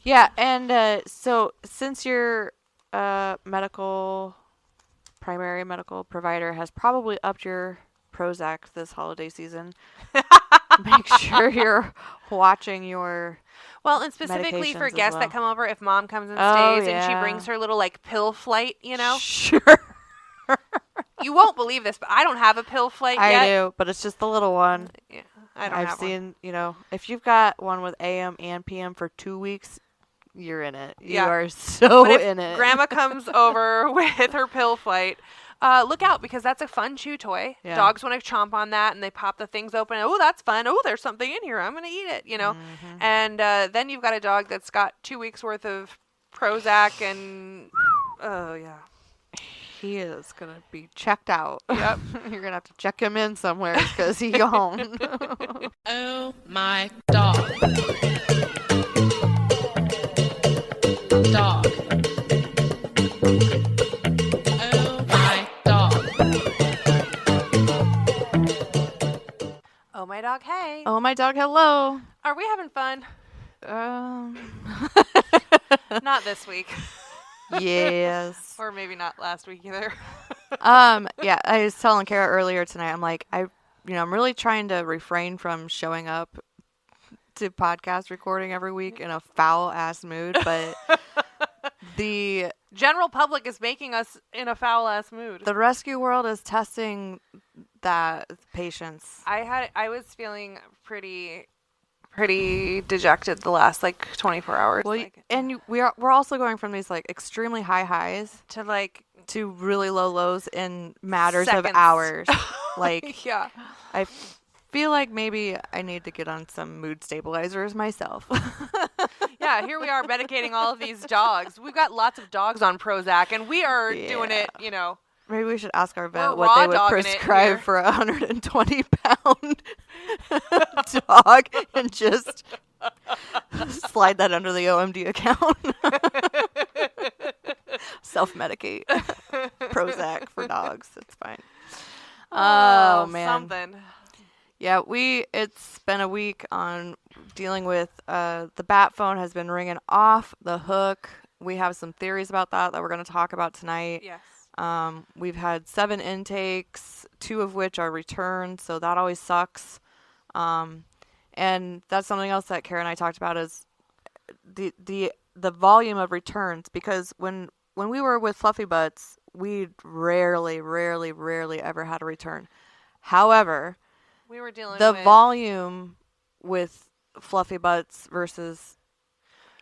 Yeah, and so since your primary medical provider has probably upped your Prozac this holiday season, make sure you're watching your Well, and specifically for medications as guests that well. come over, if mom comes and Oh, stays and she brings yeah. her little like pill flight, Sure. you won't believe this, but I don't have a pill flight I yet. do, but it's just the little one. Yeah, I don't I've have one. seen, if you've got one with AM and PM for 2 weeks, you're in it. You Yeah. are so But if in it. grandma comes over with her pill flight, look out because that's a fun chew toy. Yeah. Dogs want to chomp on that and they pop the things open. Oh, that's fun. Oh, there's something in here. I'm going to eat it, Mhm. And then you've got a dog that's got 2 weeks worth of Prozac and, oh, yeah. He is going to be checked out. Yep. You're going to have to check him in somewhere because he's gone. Oh my dog. Dog. Oh my dog. Oh, my dog, hey. Oh, my dog, hello. Are we having fun? Not this week. Yes. Or maybe not last week either. Yeah, I was telling Kara earlier tonight, I'm like, I'm really trying to refrain from showing up to podcast recording every week in a foul ass mood, but the general public is making us in a foul ass mood. The rescue world is testing that patience. I was feeling pretty dejected the last 24 hours. Well, we're also going from these extremely high highs to really low lows in matters seconds. Of hours. Yeah. I feel like maybe I need to get on some mood stabilizers myself. Yeah, here we are medicating all of these dogs. We've got lots of dogs on Prozac, and we are doing it, Maybe we should ask our vet We're what they raw would dogging it prescribe here. for a 120-pound dog and just slide that under the OMD account. Self-medicate. Prozac for dogs. It's fine. Oh, man. Something. Yeah, it's been a week on dealing with the bat phone has been ringing off the hook. We have some theories about that we're going to talk about tonight. Yes. We've had 7 intakes, 2 of which are returned, so that always sucks. And that's something else that Kara and I talked about is the volume of returns, because when we were with Fluffy Butts, we rarely ever had a return. However, we were dealing the with volume with Fluffy Butts versus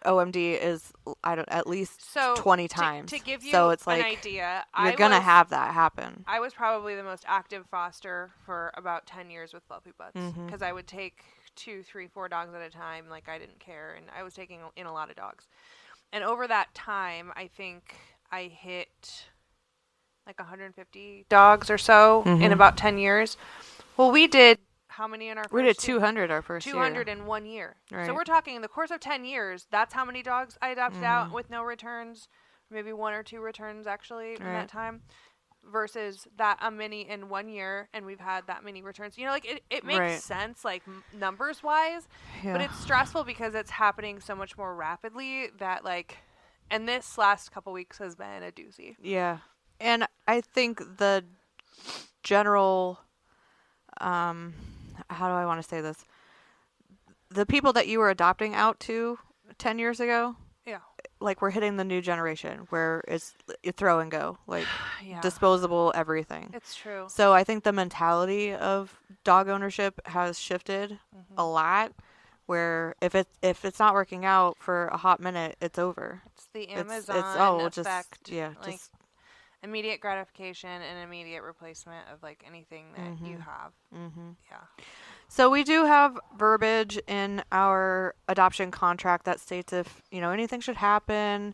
OMD is at least 20 times. To give you so it's an idea, you're going to have that happen. I was probably the most active foster for about 10 years with Fluffy Butts because I would take 2, 3, 4 dogs at a time. I didn't care, and I was taking in a lot of dogs. And over that time, I think I hit 150 dogs or so in about 10 years. Well, we did how many in our first We did year? 200 our first 200 year. in 1 year. Right. So we're talking in the course of 10 years, that's how many dogs I adopted out with no returns, maybe 1 or 2 returns actually in that time, versus that many in 1 year, and we've had that many returns. It makes sense, numbers-wise, but it's stressful because it's happening so much more rapidly that, and this last couple weeks has been a doozy. Yeah. And I think the general, how do I want to say this? The people that you were adopting out to 10 years ago, we're hitting the new generation where it's throw and go, disposable everything. It's true. So I think the mentality of dog ownership has shifted a lot, where if it's not working out for a hot minute, it's over. It's the Amazon effect. Just immediate gratification and immediate replacement of anything that you have. Yeah. So we do have verbiage in our adoption contract that states if anything should happen,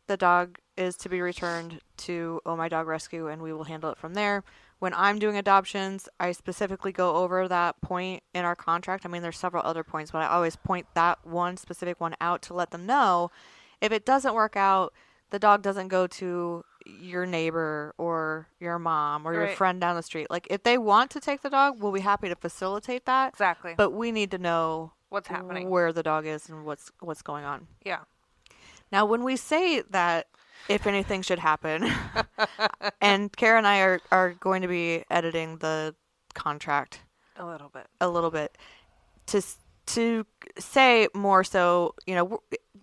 the dog is to be returned to Oh My Dog Rescue, and we will handle it from there. When I'm doing adoptions, I specifically go over that point in our contract. I mean, there's several other points, but I always point that one specific one out to let them know if it doesn't work out, the dog doesn't go to your neighbor or your mom or your friend down the street. If they want to take the dog, we'll be happy to facilitate that. Exactly. But we need to know what's happening, where the dog is, and what's going on. Yeah. Now, when we say that if anything should happen, and Kara and I are going to be editing the contract A little bit. a little bit to say more so,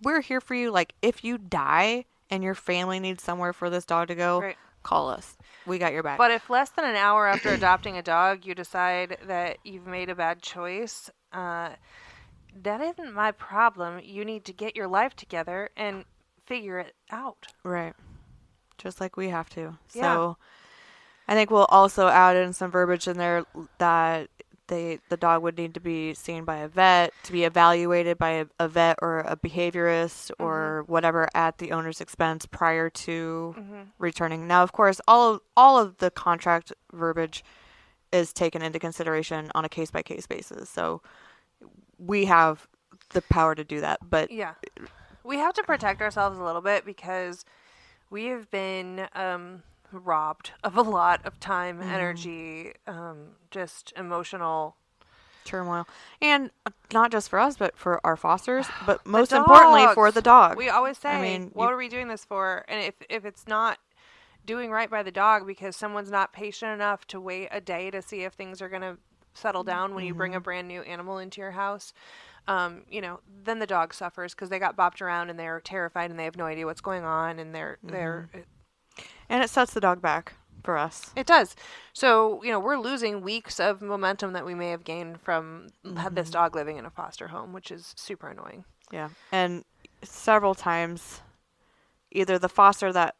we're here for you. Like, if you die and your family needs somewhere for this dog to go, Right. call us. We got your back. But if less than an hour after adopting a dog, you decide that you've made a bad choice, that isn't my problem. You need to get your life together and figure it out. Right. Just like we have to. Yeah. So I think we'll also add in some verbiage in there that the dog would need to be seen by a vet, to be evaluated by a vet or a behaviorist or whatever at the owner's expense prior to returning. Now, of course, all of the contract verbiage is taken into consideration on a case-by-case basis. So we have the power to do that. But Yeah. We have to protect ourselves a little bit because we have been robbed of a lot of time, energy, just emotional turmoil, and not just for us, but for our fosters, but most importantly for the dog. We always say, I mean, what are we doing this for? And if it's not doing right by the dog because someone's not patient enough to wait a day to see if things are going to settle down when you bring a brand new animal into your house, then the dog suffers because they got bopped around and they're terrified and they have no idea what's going on and and it sets the dog back for us. It does. So, we're losing weeks of momentum that we may have gained from this dog living in a foster home, which is super annoying. Yeah. And several times, either the foster that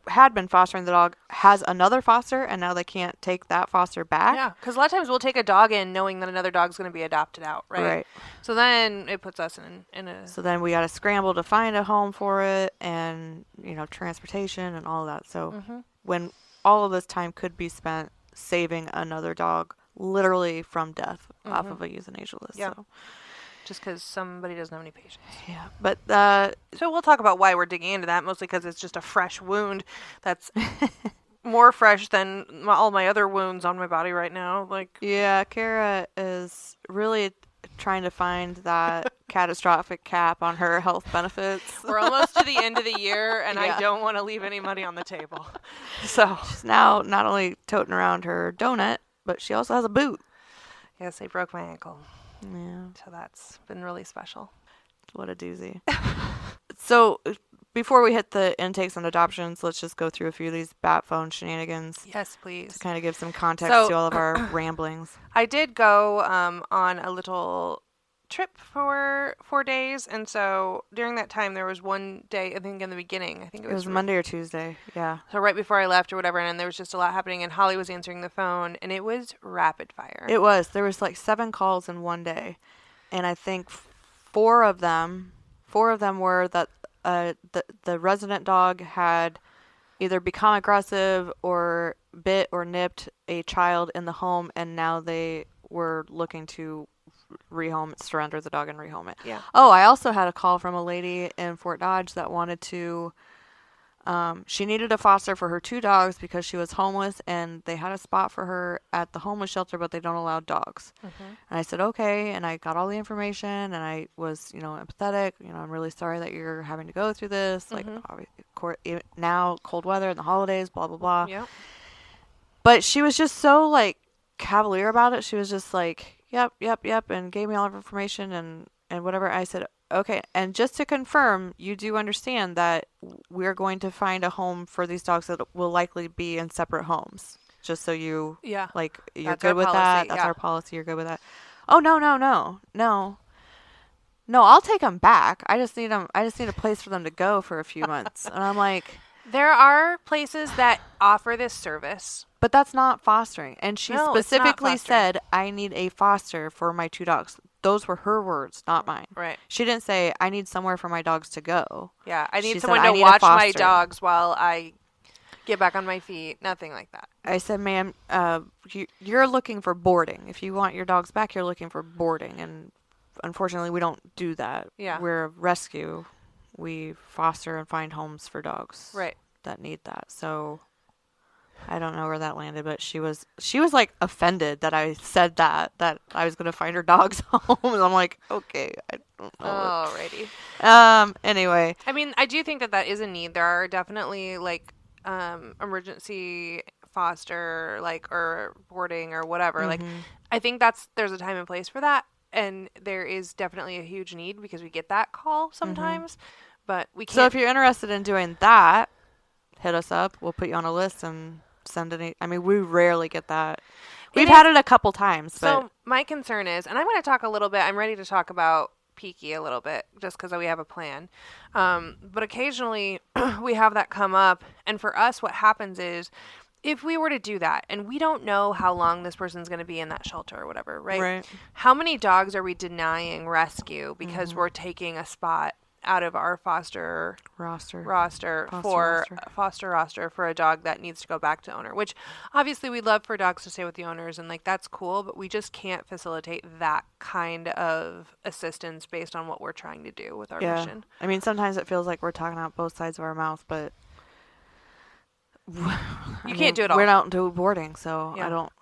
had been fostering the dog has another foster, and now they can't take that foster back. Yeah, because a lot of times we'll take a dog in knowing that another dog's going to be adopted out, right? Right. So then it puts us in a... So then we got to scramble to find a home for it and, transportation and all of that. So when all of this time could be spent saving another dog literally from death off of a euthanasia list. Yeah. So. Just because somebody doesn't have any patience. Yeah. But so we'll talk about why we're digging into that, mostly because it's just a fresh wound that's more fresh than all my other wounds on my body right now. Yeah, Kara is really trying to find that catastrophic cap on her health benefits. We're almost to the end of the year, and Yeah. I don't want to leave any money on the table. So she's now not only toting around her donut, but she also has a boot. yes, they broke my ankle. Yeah. So that's been really special. What a doozy. So before we hit the intakes and adoptions, let's just go through a few of these bat phone shenanigans. Yes, please. To kind of give some context So- to all of our ramblings. I did go on a little trip for 4 days, and so during that time there was one day, I think in the beginning, I think It was Monday or Tuesday, yeah. so right before I left or whatever, and there was just a lot happening, and Holly was answering the phone, and it was rapid fire. It was. There was like 7 calls in one day, and I think four of them were that the resident dog had either become aggressive or bit or nipped a child in the home, and now they were looking to surrender the dog and rehome it. Yeah. Oh, I also had a call from a lady in Fort Dodge that wanted to, she needed a foster for her 2 dogs because she was homeless, and they had a spot for her at the homeless shelter, but they don't allow dogs. And I said, okay, and I got all the information, and I was, empathetic. I'm really sorry that you're having to go through this. Like, now, cold weather and the holidays, blah, blah, blah. Yep. But she was just so, cavalier about it. She was just like, yep, and gave me all of information and whatever. I said, okay, and just to confirm, you do understand that we're going to find a home for these dogs that will likely be in separate homes. Just so you, Yeah. You're That's good our with that. policy, That's yeah. our policy. You're good with that. Oh, no. No, I'll take them back. I just need a place for them to go for a few months. And I'm like, There are places that offer this service. but that's not fostering. And she No, it's not specifically fostering. said, I need a foster for my 2 dogs. Those were her words, not mine. Right. She didn't say, I need somewhere for my dogs to go. Yeah, I She need said, someone "I to need a watch my foster." dogs while I get back on my feet. Nothing like that. I said, ma'am, you're looking for boarding. If you want your dogs back, you're looking for boarding. And unfortunately, we don't do that. Yeah. We're a rescue. We foster and find homes for dogs Right. that need that. So I don't know where that landed, but she was like offended that I said that I was gonna find her dog's home, and I'm like, okay, I don't know. Alrighty. Anyway, I mean, I do think that is a need. There are definitely like emergency foster, like, or boarding or whatever. Like, I think there's a time and place for that, and there is definitely a huge need because we get that call sometimes, but we can't. So if you're interested in doing that, hit us up. We'll put you on a list and send any. I mean, we rarely get that. We've had it a couple times. But so my concern is, and I'm going to talk a little bit. I'm ready to talk about Peaky a little bit just because we have a plan. But occasionally we have that come up, and for us, what happens is, if we were to do that, and we don't know how long this person's going to be in that shelter or whatever, right? How many dogs are we denying rescue because we're taking a spot out of our foster roster for a dog that needs to go back to owner? Which obviously we'd love for dogs to stay with the owners, and like that's cool, but we just can't facilitate that kind of assistance based on what we're trying to do with our mission. I mean, sometimes it feels like we're talking out both sides of our mouth, but you can't do it all. We're not doing boarding, so Yeah. I don't.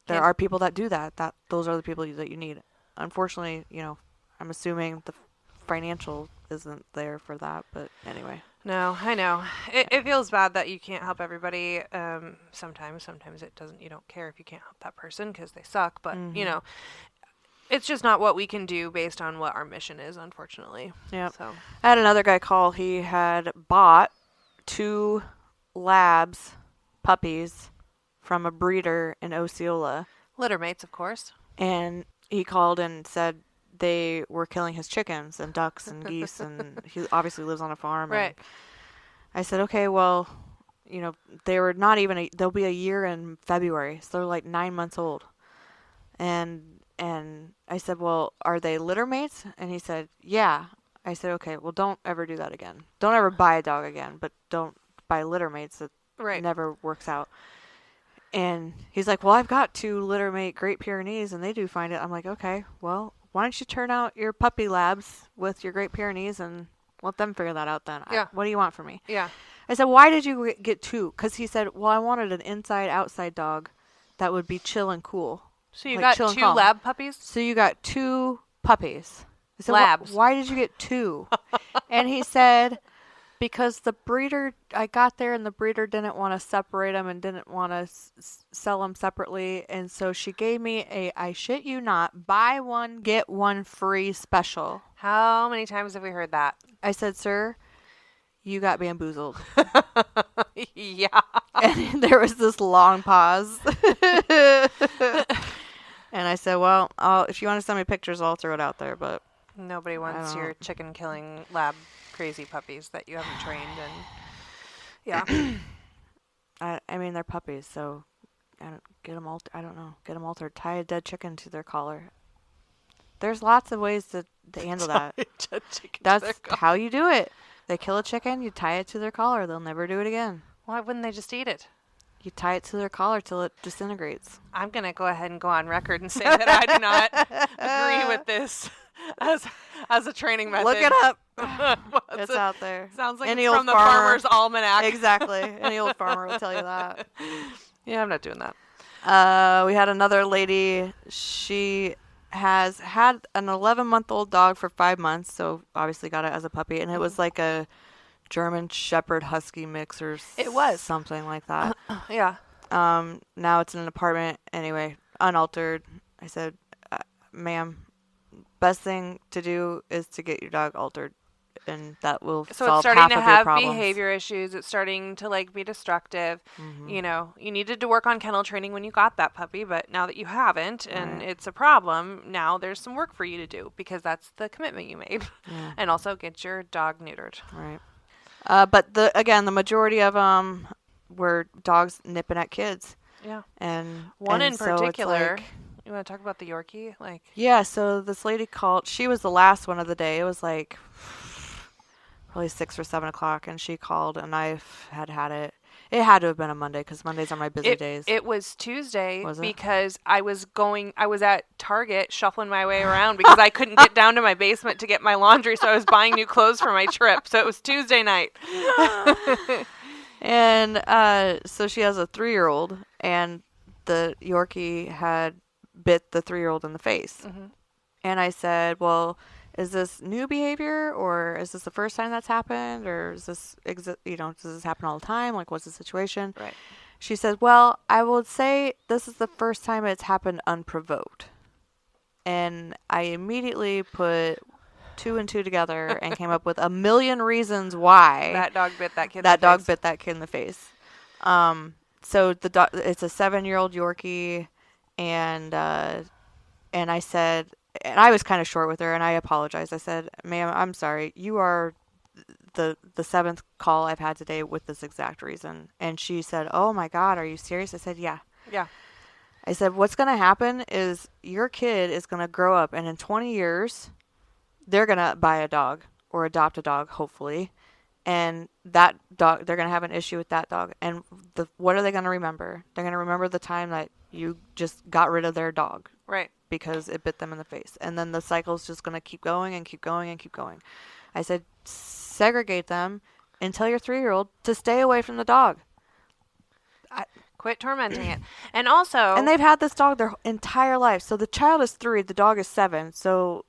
There are people that do that. Those are the people that you need. Unfortunately, I'm assuming the financial isn't there for that, but anyway. No, I know. It feels bad that you can't help everybody. Sometimes it doesn't. You don't care if you can't help that person because they suck. But it's just not what we can do based on what our mission is, unfortunately. Yeah. So I had another guy call. He had bought 2 labs, puppies, from a breeder in Osceola. litter mates, of course. And he called and said they were killing his chickens and ducks and geese, and he obviously lives on a farm. Right. And I said, okay, well, they were not even they'll be a year in February, so they're like 9 months old. And I said, well, are they litter mates? And he said, yeah. I said, okay, well, don't ever do that again. Don't ever buy a dog again, but don't buy litter mates. That never works out. And he's like, well, I've got 2 litter mate Great Pyrenees, and they do find it. I'm like, okay, well, why don't you turn out your puppy labs with your Great Pyrenees and let them figure that out then? Yeah. What do you want from me? Yeah. I said, why did you get 2? Because he said, well, I wanted an inside-outside dog that would be chill and cool. So you like got 2 calm. lab puppies? So you got 2 puppies. I said, Labs. Why did you get 2? And he said, because the breeder, I got there and the breeder didn't want to separate them and didn't want to sell them separately. And so she gave me I shit you not, buy one, get one free special. How many times have we heard that? I said, sir, you got bamboozled. Yeah. And there was this long pause. And I said, well, if you want to send me pictures, I'll throw it out there. But nobody wants your chicken killing lab crazy puppies that you haven't trained. And yeah. I mean, they're puppies, so get them altered. Tie a dead chicken to their collar. There's lots of ways to handle that. That's how you do it. They kill a chicken, you tie it to their collar. They'll never do it again. Why wouldn't they just eat it? You tie it to their collar till it disintegrates. I'm going to go ahead and go on record and say that I do not agree with this as a training method. Look it up. It's out there. Sounds like Any it's old from the farmer. Farmer's Almanac. Exactly. Any old farmer will tell you that. Yeah, I'm not doing that. We had another lady. She has had an 11-month-old dog for 5 months, so obviously got it as a puppy, and it was like a German Shepherd Husky mix or something like that. Yeah. Now it's in an apartment. Anyway, unaltered. I said, ma'am, best thing to do is to get your dog altered, and that will So solve it's starting half to of your have problems. behavior issues. It's starting to like be destructive. You needed to work on kennel training when you got that puppy, but now that you haven't and it's a problem, now there's some work for you to do because that's the commitment you made. Yeah. And also get your dog neutered. Right. But the majority of them were dogs nipping at kids. Yeah. And one and in so it's particular. like, You want to talk about the Yorkie? Like. yeah, so this lady called. She was the last one of the day. It was like probably 6 or 7 o'clock, and she called, and I had it. It had to have been a Monday because Mondays are my busy days. It was Tuesday Was it? because I was at Target shuffling my way around because I couldn't get down to my basement to get my laundry, so I was buying new clothes for my trip. So it was Tuesday night. And so she has a 3-year-old, and the Yorkie had bit the 3-year-old in the face. Mm-hmm. And I said, well, is this new behavior, or is this the first time that's happened, or is this, does this happen all the time? Like, what's the situation? Right. She said, well, I would say this is the first time it's happened unprovoked. And I immediately put 2 and 2 together and came up with a million reasons why That dog bit that kid. that dog bit that kid in the face. So the dog, it's a 7-year-old Yorkie, and I said, and I was kind of short with her, and I apologized. I said, ma'am, I'm sorry. You are the 7th call I've had today with this exact reason. And she said, oh my God, are you serious? I said, yeah. Yeah. I said, what's going to happen is your kid is going to grow up, and in 20 years, they're going to buy a dog or adopt a dog, hopefully. And that dog, they're going to have an issue with that dog. And what are they going to remember? They're going to remember the time that you just got rid of their dog. Right. Because it bit them in the face. And then the cycle's just going to keep going and keep going and keep going. I said, segregate them and tell your 3-year-old to stay away from the dog. Quit tormenting it. And also... And they've had this dog their entire life. So the child is 3, the dog is 7. So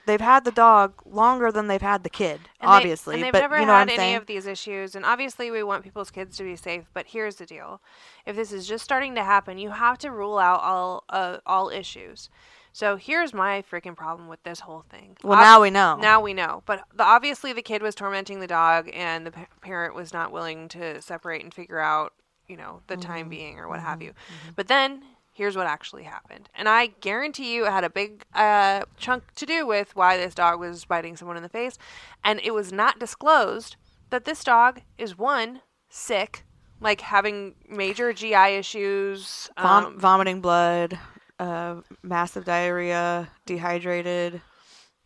they've had the dog longer than they've had the kid, obviously. And they've but never you know had what I'm any saying? of these issues. And obviously we want people's kids to be safe. But here's the deal. If this is just starting to happen, you have to rule out all issues. So here's my freaking problem with this whole thing. Well, now we know. Now we know. But obviously the kid was tormenting the dog, and the parent was not willing to separate and figure out, the time being or what have you. But then here's what actually happened. And I guarantee you it had a big chunk to do with why this dog was biting someone in the face. And it was not disclosed that this dog is, one, sick, like having major GI issues. Vomiting blood, massive diarrhea, dehydrated.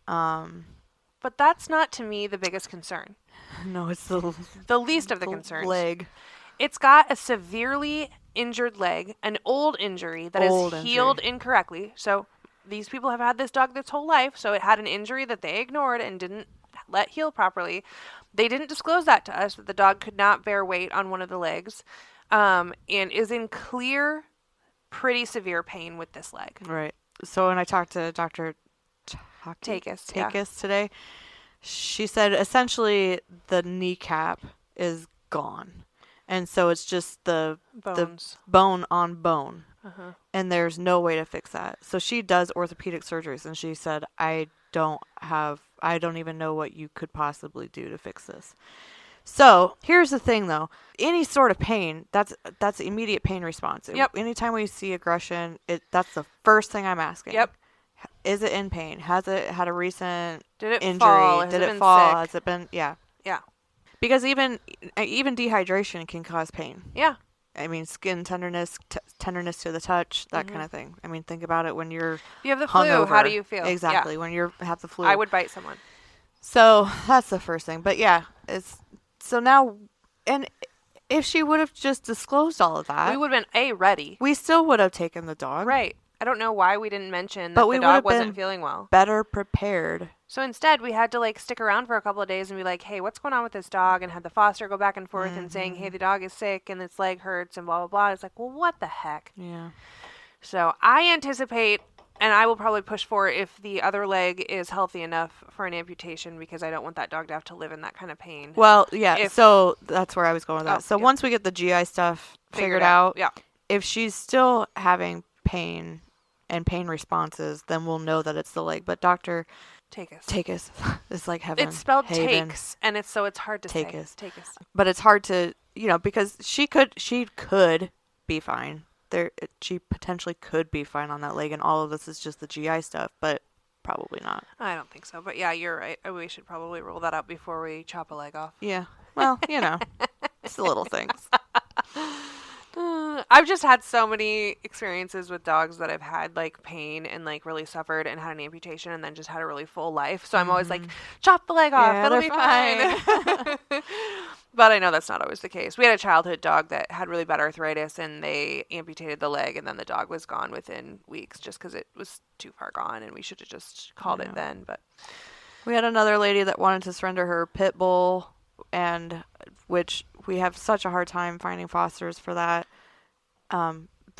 But that's not, to me, the biggest concern. No, it's the least of the concerns. Leg. It's got a severely injured leg, an old injury that is healed incorrectly. So these people have had this dog this whole life, so it had an injury that they ignored and didn't let heal properly. They didn't disclose that to us, that the dog could not bear weight on one of the legs, and is in clear, pretty severe pain with this leg. Right. So when I talked to Dr. Takis today, she said essentially the kneecap is gone. And so it's just the bone on bone. Uh-huh. And there's no way to fix that. So she does orthopedic surgeries, and she said, I don't even know what you could possibly do to fix this. So here's the thing, though. Any sort of pain, that's immediate pain response. Yep. Anytime we see aggression, that's the first thing I'm asking. Yep. Is it in pain? Has it had a recent injury? Fall? Did it fall? Sick? Has it been? Yeah. Yeah. Because even dehydration can cause pain. Yeah. I mean, skin tenderness, tenderness to the touch, that kind of thing. I mean, think about it when you're you have the hungover. flu. How do you feel? Exactly. Yeah. When you have the flu. I would bite someone. So that's the first thing. But yeah, so now, and if she would have just disclosed all of that, we would have been ready. We still would have taken the dog. Right. I don't know why we didn't mention that the dog wasn't feeling well. Better prepared. So instead, we had to stick around for a couple of days and be like, hey, what's going on with this dog? And had the foster go back and forth and saying, hey, the dog is sick and its leg hurts and blah, blah, blah. It's like, well, what the heck? Yeah. So I anticipate, and I will probably push for if the other leg is healthy enough for an amputation, because I don't want that dog to have to live in that kind of pain. Well, yeah. So that's where I was going with that. So once we get the GI stuff figured out, if she's still having pain and pain responses, then we'll know that it's the leg. But Dr. Takis is like heaven. It's spelled takes, and it's hard to say. Takis. But it's hard to, because she could be fine. She potentially could be fine on that leg, and all of this is just the GI stuff, but probably not. I don't think so. But yeah, you're right. We should probably rule that out before we chop a leg off. Yeah. Well, it's the little things. I've just had so many experiences with dogs that I've had pain and really suffered and had an amputation and then just had a really full life. So I'm always like, chop the leg off. It'll be fine. But I know that's not always the case. We had a childhood dog that had really bad arthritis, and they amputated the leg, and then the dog was gone within weeks just because it was too far gone, and we should have just called it then. But we had another lady that wanted to surrender her pit bull, and which we have such a hard time finding fosters for that.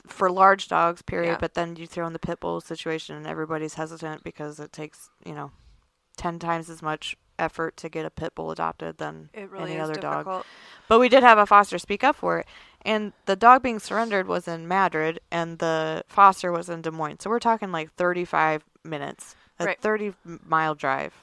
For large dogs, period. Yeah. But then you throw in the pit bull situation, and everybody's hesitant because it takes 10 times as much effort to get a pit bull adopted than It really any is other difficult. dog. But we did have a foster speak up for it, and the dog being surrendered was in Madrid, and the foster was in Des Moines. So we're talking like 35 minutes, a Right. 30-mile drive.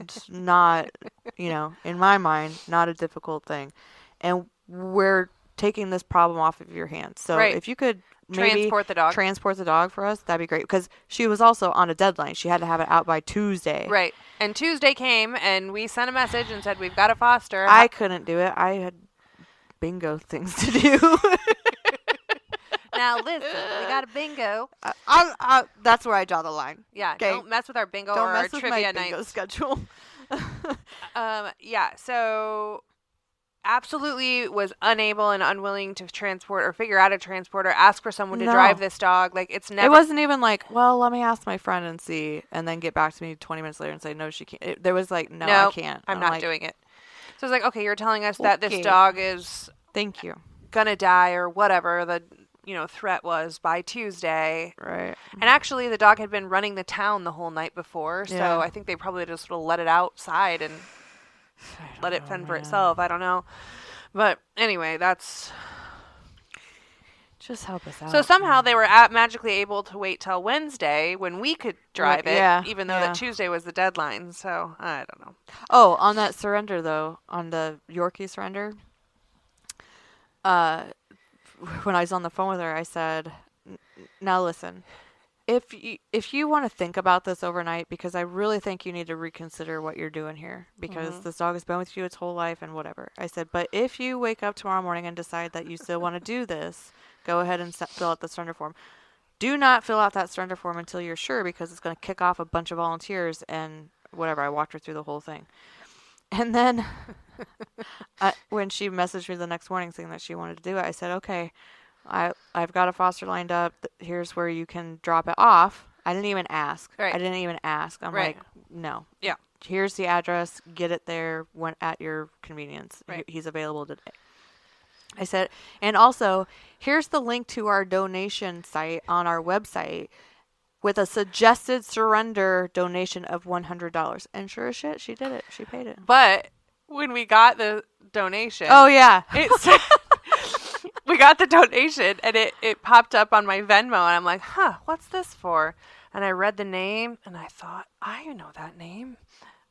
It's not, in my mind, not a difficult thing. And we're taking this problem off of your hands. So Right. if you could maybe Transport the dog. for us, that'd be great. Because she was also on a deadline. She had to have it out by Tuesday. Right. And Tuesday came, and we sent a message and said, we've got a foster. I couldn't do it. I had bingo things to do. Now, listen, we got a bingo. That's where I draw the line. Yeah, 'Kay. don't mess with our bingo Don't or mess our with my trivia bingo nights. schedule. Yeah, so absolutely was unable and unwilling to transport or figure out a transporter, ask for someone to No. drive this dog. Like, it's never... It wasn't even like, well, let me ask my friend and see, and then get back to me 20 minutes later and say, no, she can't. There was like, no, I can't. I'm not like, doing it. So it's like, okay, you're telling us that this Okay. dog is Thank you. gonna die or whatever the threat was by Tuesday. Right. And actually, the dog had been running the town the whole night before, so Yeah. I think they probably just sort of let it outside and let it fend for itself. I don't know. But anyway, that's... Just help us out. So somehow they were magically able to wait till Wednesday when we could drive it, Yeah, even though that Tuesday was the deadline. So I don't know. Oh, on that surrender, though, on the Yorkie surrender, when I was on the phone with her, I said, now listen, if you want to think about this overnight, because I really think you need to reconsider what you're doing here, because this dog has been with you its whole life and whatever. I said, but if you wake up tomorrow morning and decide that you still want to do this, go ahead and fill out the surrender form. Do not fill out that surrender form until you're sure, because it's going to kick off a bunch of volunteers and whatever. I walked her through the whole thing. And then when she messaged me the next morning saying that she wanted to do it, I said, okay, I've got a foster lined up. Here's where you can drop it off. I didn't even ask. Right. I didn't even ask. I'm Right. like, no. Yeah. Here's the address. Get it there at your convenience. Right. He's available today. I said, and also, here's the link to our donation site on our website with a suggested surrender donation of $100. And sure as shit, she did it. She paid it. But when we got the donation, Oh, yeah. it said, we got the donation and it popped up on my Venmo, and I'm like, huh, what's this for? And I read the name and I thought, I know that name.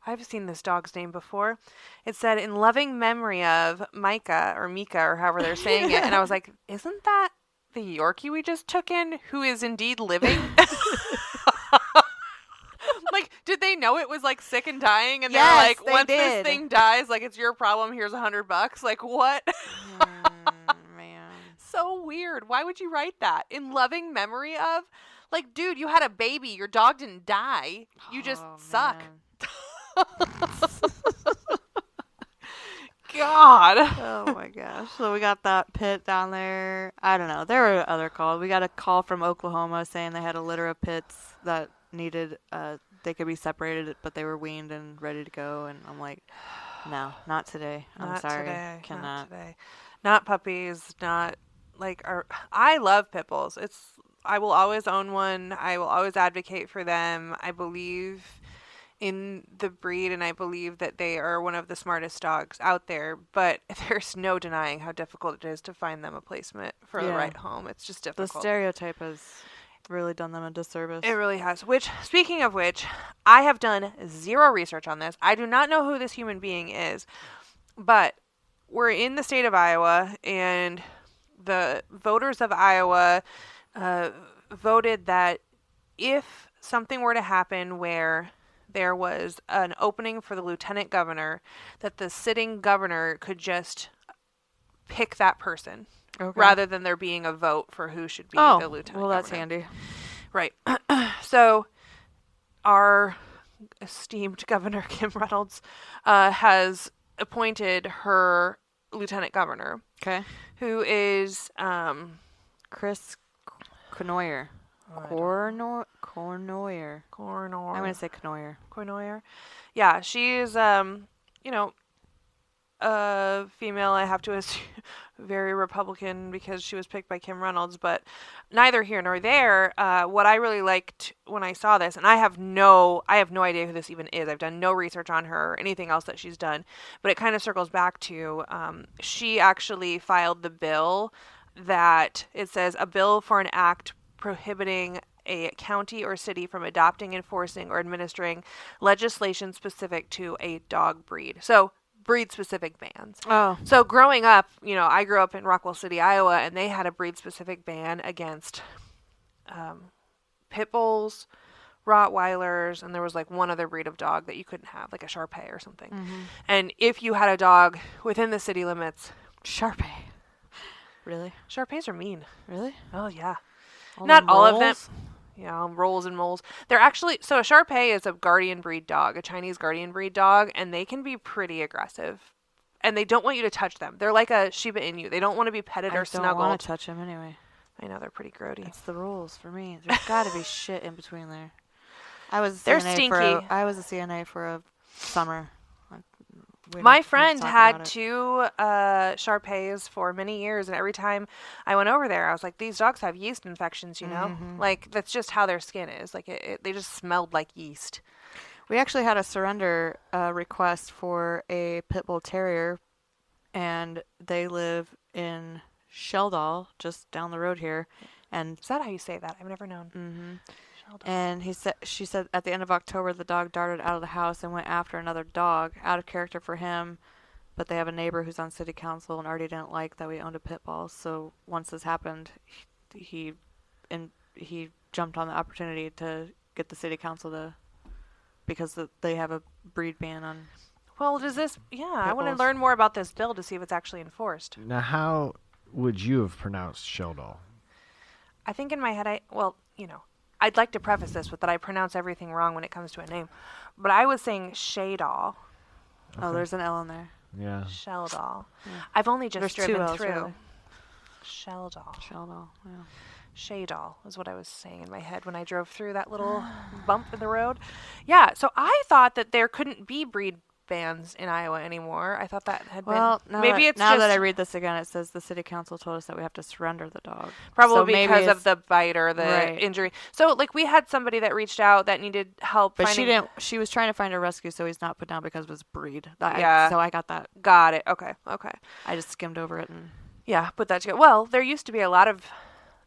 I've seen this dog's name before. It said, in loving memory of Micah or Mika or however they're saying it. And I was like, isn't that the Yorkie we just took in, who is indeed living? Like, did they know it was like sick and dying? And Yes, they're like, they once did. this thing dies, like, it's your problem. Here's $100. Like, what? Man. So weird. Why would you write that? In loving memory of? Like, dude, you had a baby. Your dog didn't die. You just Oh, suck. man. God. Oh my gosh. So we got that pit down there. I don't know. There were other calls. We got a call from Oklahoma saying they had a litter of pits that needed, they could be separated, but they were weaned and ready to go. And I'm like, no, not today. I'm Not sorry. today. Cannot. Not today. Not puppies. Not like I love pit bulls. I will always own one. I will always advocate for them. I believe in the breed, and I believe that they are one of the smartest dogs out there, but there's no denying how difficult it is to find them a placement for the Yeah. right home. It's just The difficult. stereotype has really done them a disservice. It really has. Which, speaking of which, I have done zero research on this. I do not know who this human being is, but we're in the state of Iowa, and the voters of Iowa voted that if something were to happen where there was an opening for the lieutenant governor, that the sitting governor could just pick that person Okay. rather than there being a vote for who should be Oh, the lieutenant well, that's governor. handy. Right. So our esteemed Governor Kim Reynolds has appointed her lieutenant governor, Okay. who is Chris Cournoyer. Cournoyer. Cournoyer. I'm going to say Cournoyer. Cournoyer. Yeah, she is, female, I have to assume, very Republican because she was picked by Kim Reynolds, but neither here nor there. What I really liked when I saw this, and I have no idea who this even is. I've done no research on her or anything else that she's done, but it kind of circles back to she actually filed the bill that it says a bill for an act prohibiting a county or city from adopting, enforcing, or administering legislation specific to a dog breed. So breed-specific bans. Oh. So growing up, I grew up in Rockwell City, Iowa, and they had a breed-specific ban against pit bulls, Rottweilers, and there was like one other breed of dog that you couldn't have, like a Shar Pei or something. Mm-hmm. And if you had a dog within the city limits, Shar Pei. Really? Shar Peis are mean. Really? Oh yeah. All Not the all of them. moles? Yeah, rolls and moles. They're actually, so a Shar Pei is a guardian breed dog, a Chinese guardian breed dog, and they can be pretty aggressive. And they don't want you to touch them. They're like a Shiba Inu. They don't want to be petted or I don't snuggled. want to touch him anyway. I know, they're pretty grody. That's the rules for me. There's got to be shit in between there. I was a They're CNA stinky. I was a CNA for a summer. My friend had two Shar Peis for many years, and every time I went over there, I was like, these dogs have yeast infections, Mhm. Like, that's just how their skin is. Like, they just smelled like yeast. We actually had a surrender request for a pit bull terrier, and they live in Sheldall, just down the road here. And Is that how you say that? I've never known. mm-hmm. Sheldon. And she said at the end of October the dog darted out of the house and went after another dog, out of character for him. But they have a neighbor who's on city council and already didn't like that we owned a pit bull. So once this happened, he jumped on the opportunity to get the city council to, because they have a breed ban on. Well, does this... Yeah, I want to bulls. learn more about this bill to see if it's actually enforced. Now, how would you have pronounced Sheldall? I think in my head, I'd like to preface this with that I pronounce everything wrong when it comes to a name. But I was saying Shaydall. Oh, there's an L in there. Yeah. Sheldall. Yeah. I've only just There's two driven L's, through. really. Sheldall. Sheldall. Yeah. Shaydall is what I was saying in my head when I drove through that little bump in the road. Yeah, so I thought that there couldn't be breed bans in Iowa anymore. I thought that had Well, been... Maybe it's now just that I read this again, it says the city council told us that we have to surrender the dog. probably So maybe because of it's- the bite or the Right. injury. So, like, we had somebody that reached out that needed help But finding... she was trying to find a rescue, so he's not put down because of his breed. Yeah. So I got that. Got it. Okay. I just skimmed over it and. Yeah, put that together. Well, there used to be a lot of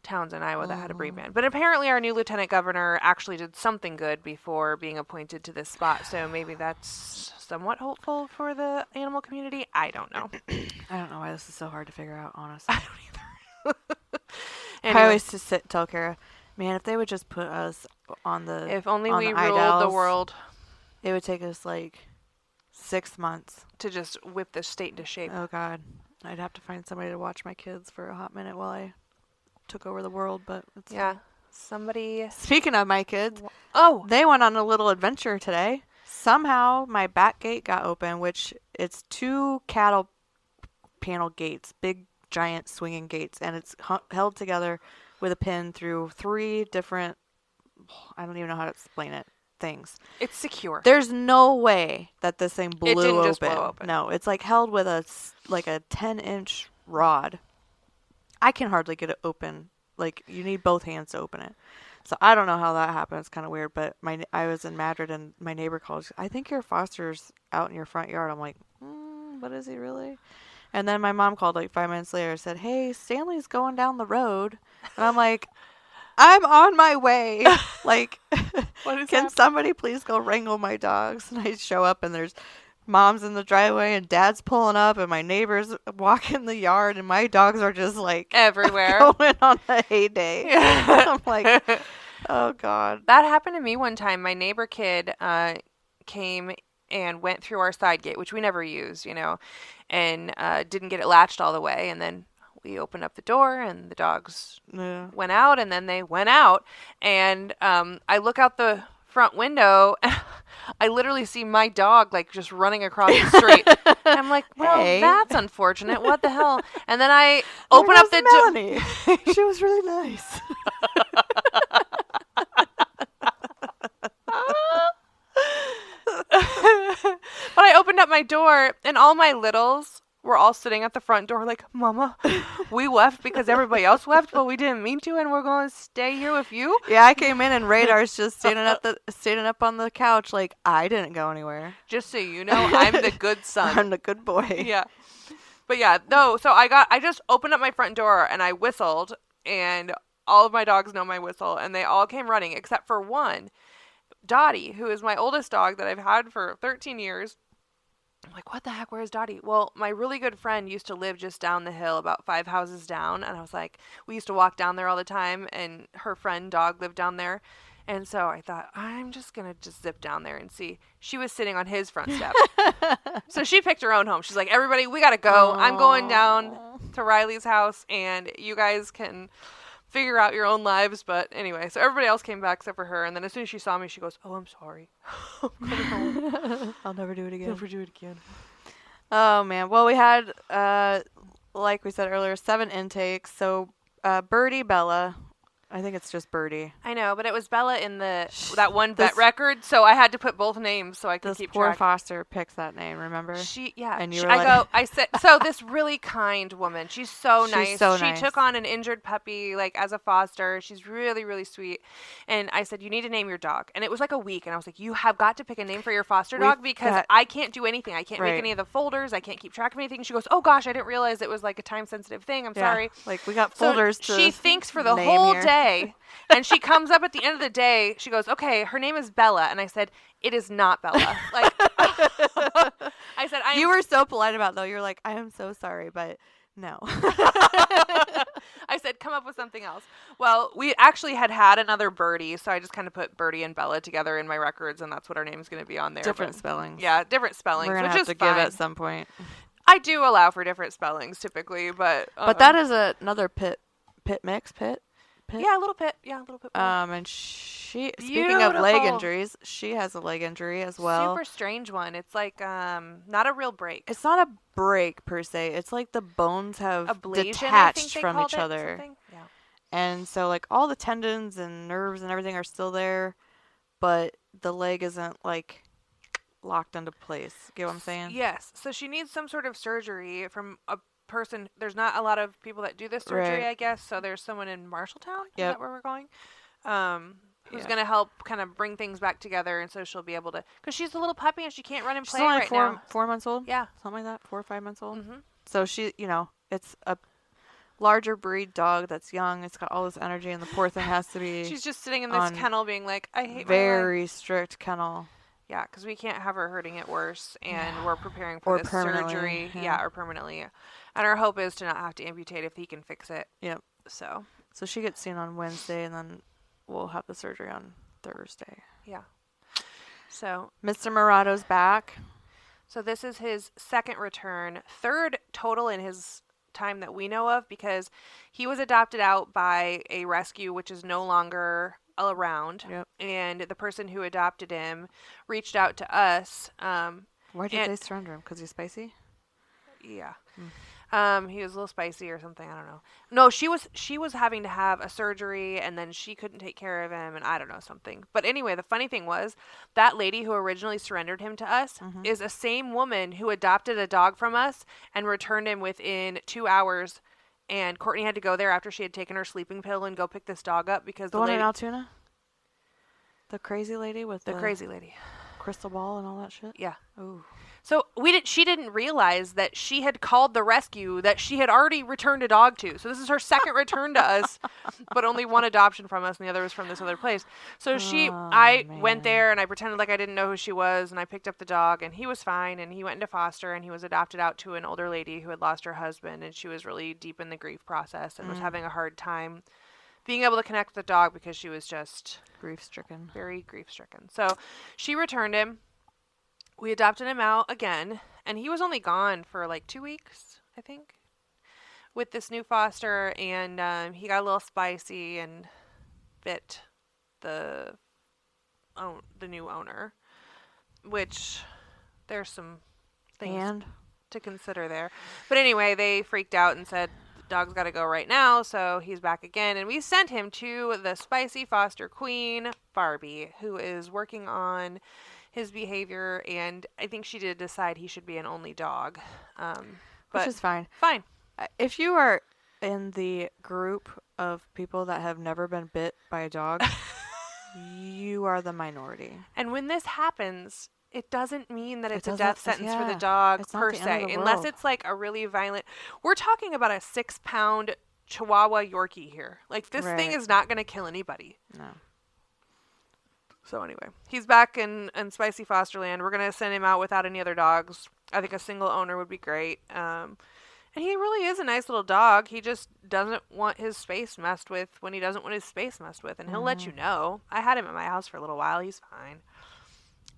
towns in Iowa that had a breed ban. But apparently our new lieutenant governor actually did something good before being appointed to this spot. So maybe that's somewhat hopeful for the animal community. I don't know. I don't know why this is so hard to figure out, honestly. I don't either. I Anyway, always just tell Kara, man, if they would just put us on the. if only on we the ruled the Idals, world It would take us like 6 months. to just whip the state into shape. Oh, God. I'd have to find somebody to watch my kids for a hot minute while I took over the world, but it's Yeah. Somebody... Speaking of my kids, Oh! they went on a little adventure today. Somehow my back gate got open, which it's 2 cattle panel gates, big giant swinging gates, and it's held together with a pin through 3 different, I don't even know how to explain it, things. It's secure. There's no way that this thing blew didn't open. just blow open. No, it's like held with a 10-inch rod. I can hardly get it open. Like, you need both hands to open it. So I don't know how that happened. It's kind of weird. But I was in Madrid and my neighbor called. I think your Foster's out in your front yard. I'm like, but is he really? And then my mom called like 5 minutes later and said, hey, Stanley's going down the road. And I'm like, I'm on my way. Like, What is can that? somebody please go wrangle my dogs? And I show up and there's mom's in the driveway and dad's pulling up and my neighbor's walking the yard and my dogs are just like Everywhere. going on a heyday. I'm like, oh God. That happened to me one time. My neighbor kid came and went through our side gate, which we never used, and didn't get it latched all the way. And then we opened up the door and the dogs Yeah. went out, and then they went out. And I look out the front window and I literally see my dog like just running across the street. I'm like, well, Hey. that's unfortunate. What the hell? And then I open up the door. door. She was really nice. But I open opened up my door, and all my littles were all sitting at the front door like, Mama, we left because everybody else left, but we didn't mean to, and we're going to stay here with you. Yeah, I came in and Radar's just standing up on the couch like I didn't go anywhere. Just so you know, I'm the good son. I'm the good boy. Yeah. But yeah, no, so I just opened up my front door and I whistled, and all of my dogs know my whistle, and they all came running except for one, Dottie, who is my oldest dog that I've had for 13 years. I'm like, what the heck? Where's Dottie? Well, my really good friend used to live just down the hill, about 5 houses down. And I was like, we used to walk down there all the time. And her friend dog lived down there. And so I thought, I'm just going to just zip down there and see. She was sitting on his front step. So she picked her own home. She's like, everybody, we got to go. I'm going down to Riley's house, and you guys can figure out your own lives. But anyway, so everybody else came back except for her. And then as soon as she saw me, she goes, oh, I'm sorry. I'm coming home. I'll never do it again. Never do it again. Oh man. Well, we had like we said earlier, 7 intakes. So Birdie, Bella. I think it's just Birdie. I know, but it was Bella in that one vet record, so I had to put both names so I could This keep poor track. foster picked that name, remember? And you were like, I said, so this really kind woman, she's so nice. She's so she nice. took on an injured puppy, like, as a foster. She's really, really sweet. And I said, you need to name your dog. And it was like a week, and I was like, you have got to pick a name for your foster dog because I can't do anything. I can't make any of the folders. I can't keep track of anything. She goes, oh gosh, I didn't realize it was like a time-sensitive thing. I'm sorry. Like, we got folders so to she thinks for the name whole here. day. And she comes up at the end of the day. She goes, okay, her name is Bella. And I said, it is not Bella. Like, I said, You were so polite about it, though. You're like, I am so sorry, but no. I said, come up with something else. Well, we actually had another Birdie, so I just kind of put Birdie and Bella together in my records, and that's what our name's going to be on there. Different spellings. Yeah, different spellings, We're going to which have is to give fine. at some point. I do allow for different spellings typically, but that is another pit mix. Yeah, a little bit. And speaking of leg injuries, she has a leg injury as well. Super strange one. It's like not a real break. It's not a break per se. It's like the bones have Ablation, I think detached they from called each it, other. something. Yeah. And so like all the tendons and nerves and everything are still there, but the leg isn't like locked into place. Get what I'm saying? Yes. So she needs some sort of surgery from a person. There's not a lot of people that do this surgery, Right. I guess. So there's someone in Marshalltown. Is Yep. that where we're going? Who's Yeah. going to help kind of bring things back together, and so she'll be able to, because she's a little puppy and she can't run and She's play only right like now. 4 months old. Yeah. Something like that. 4 or 5 months old. Mm-hmm. So she, it's a larger breed dog that's young. It's got all this energy, and the poor thing has to be She's just sitting in this on kennel being like, I hate my life. very strict kennel. Yeah, because we can't have her hurting it worse, and we're preparing for Or this permanently, surgery. yeah. Yeah, or permanently. And our hope is to not have to amputate if he can fix it. Yep. So, So she gets seen on Wednesday, and then we'll have the surgery on Thursday. yeah. So Mr. Morato's back. this is his second return, third total in his time that we know of, because he was adopted out by a rescue, which is no longer around. Yep. And the person who adopted him reached out to us. Why did And- they surrender him? Because he's spicy? Yeah. He was a little spicy or something. I don't know. No, she was having to have a surgery, and then she couldn't take care of him, and I don't know, something. But anyway, the funny thing was that lady who originally surrendered him to us is a same woman who adopted a dog from us and returned him within 2 hours. And Courtney had to go there after she had taken her sleeping pill and go pick this dog up because The one in Altoona? The crazy lady with the crazy lady. crystal ball and all that shit? Yeah. Ooh. So she didn't realize that she had called the rescue that she had already returned a dog to. So this is her second return to us, but only one adoption from us, and the other was from this other place. So I went there and I pretended like I didn't know who she was, and I picked up the dog, and he was fine, and he went into foster, and he was adopted out to an older lady who had lost her husband, and she was really deep in the grief process and was having a hard time being able to connect with the dog because she was just Grief-stricken. very grief-stricken. So she returned him. We adopted him out again, and he was only gone for like 2 weeks, I think, with this new foster, and he got a little spicy and bit the new owner, which there's some things to consider there. But anyway, they freaked out and said, the dog's got to go right now, so he's back again, and we sent him to the spicy foster queen, Barbie, who is working on his behavior, and I think she did decide he should be an only dog. Which But is fine. fine. If you are in the group of people that have never been bit by a dog, you are the minority. And when this happens, it doesn't mean that It it's a doesn't- death sentence for the yeah, dog it's not per the end of se, the unless world. it's like a really violent. We're talking about a 6-pound Chihuahua Yorkie here. Like, this thing Right. is not going to kill anybody. No. So anyway, he's back in Spicy Fosterland. We're going to send him out without any other dogs. I think a single owner would be great. And he really is a nice little dog. He just doesn't want his space messed with when he doesn't want his space messed with. And he'll let you know. I had him at my house for a little while. He's fine.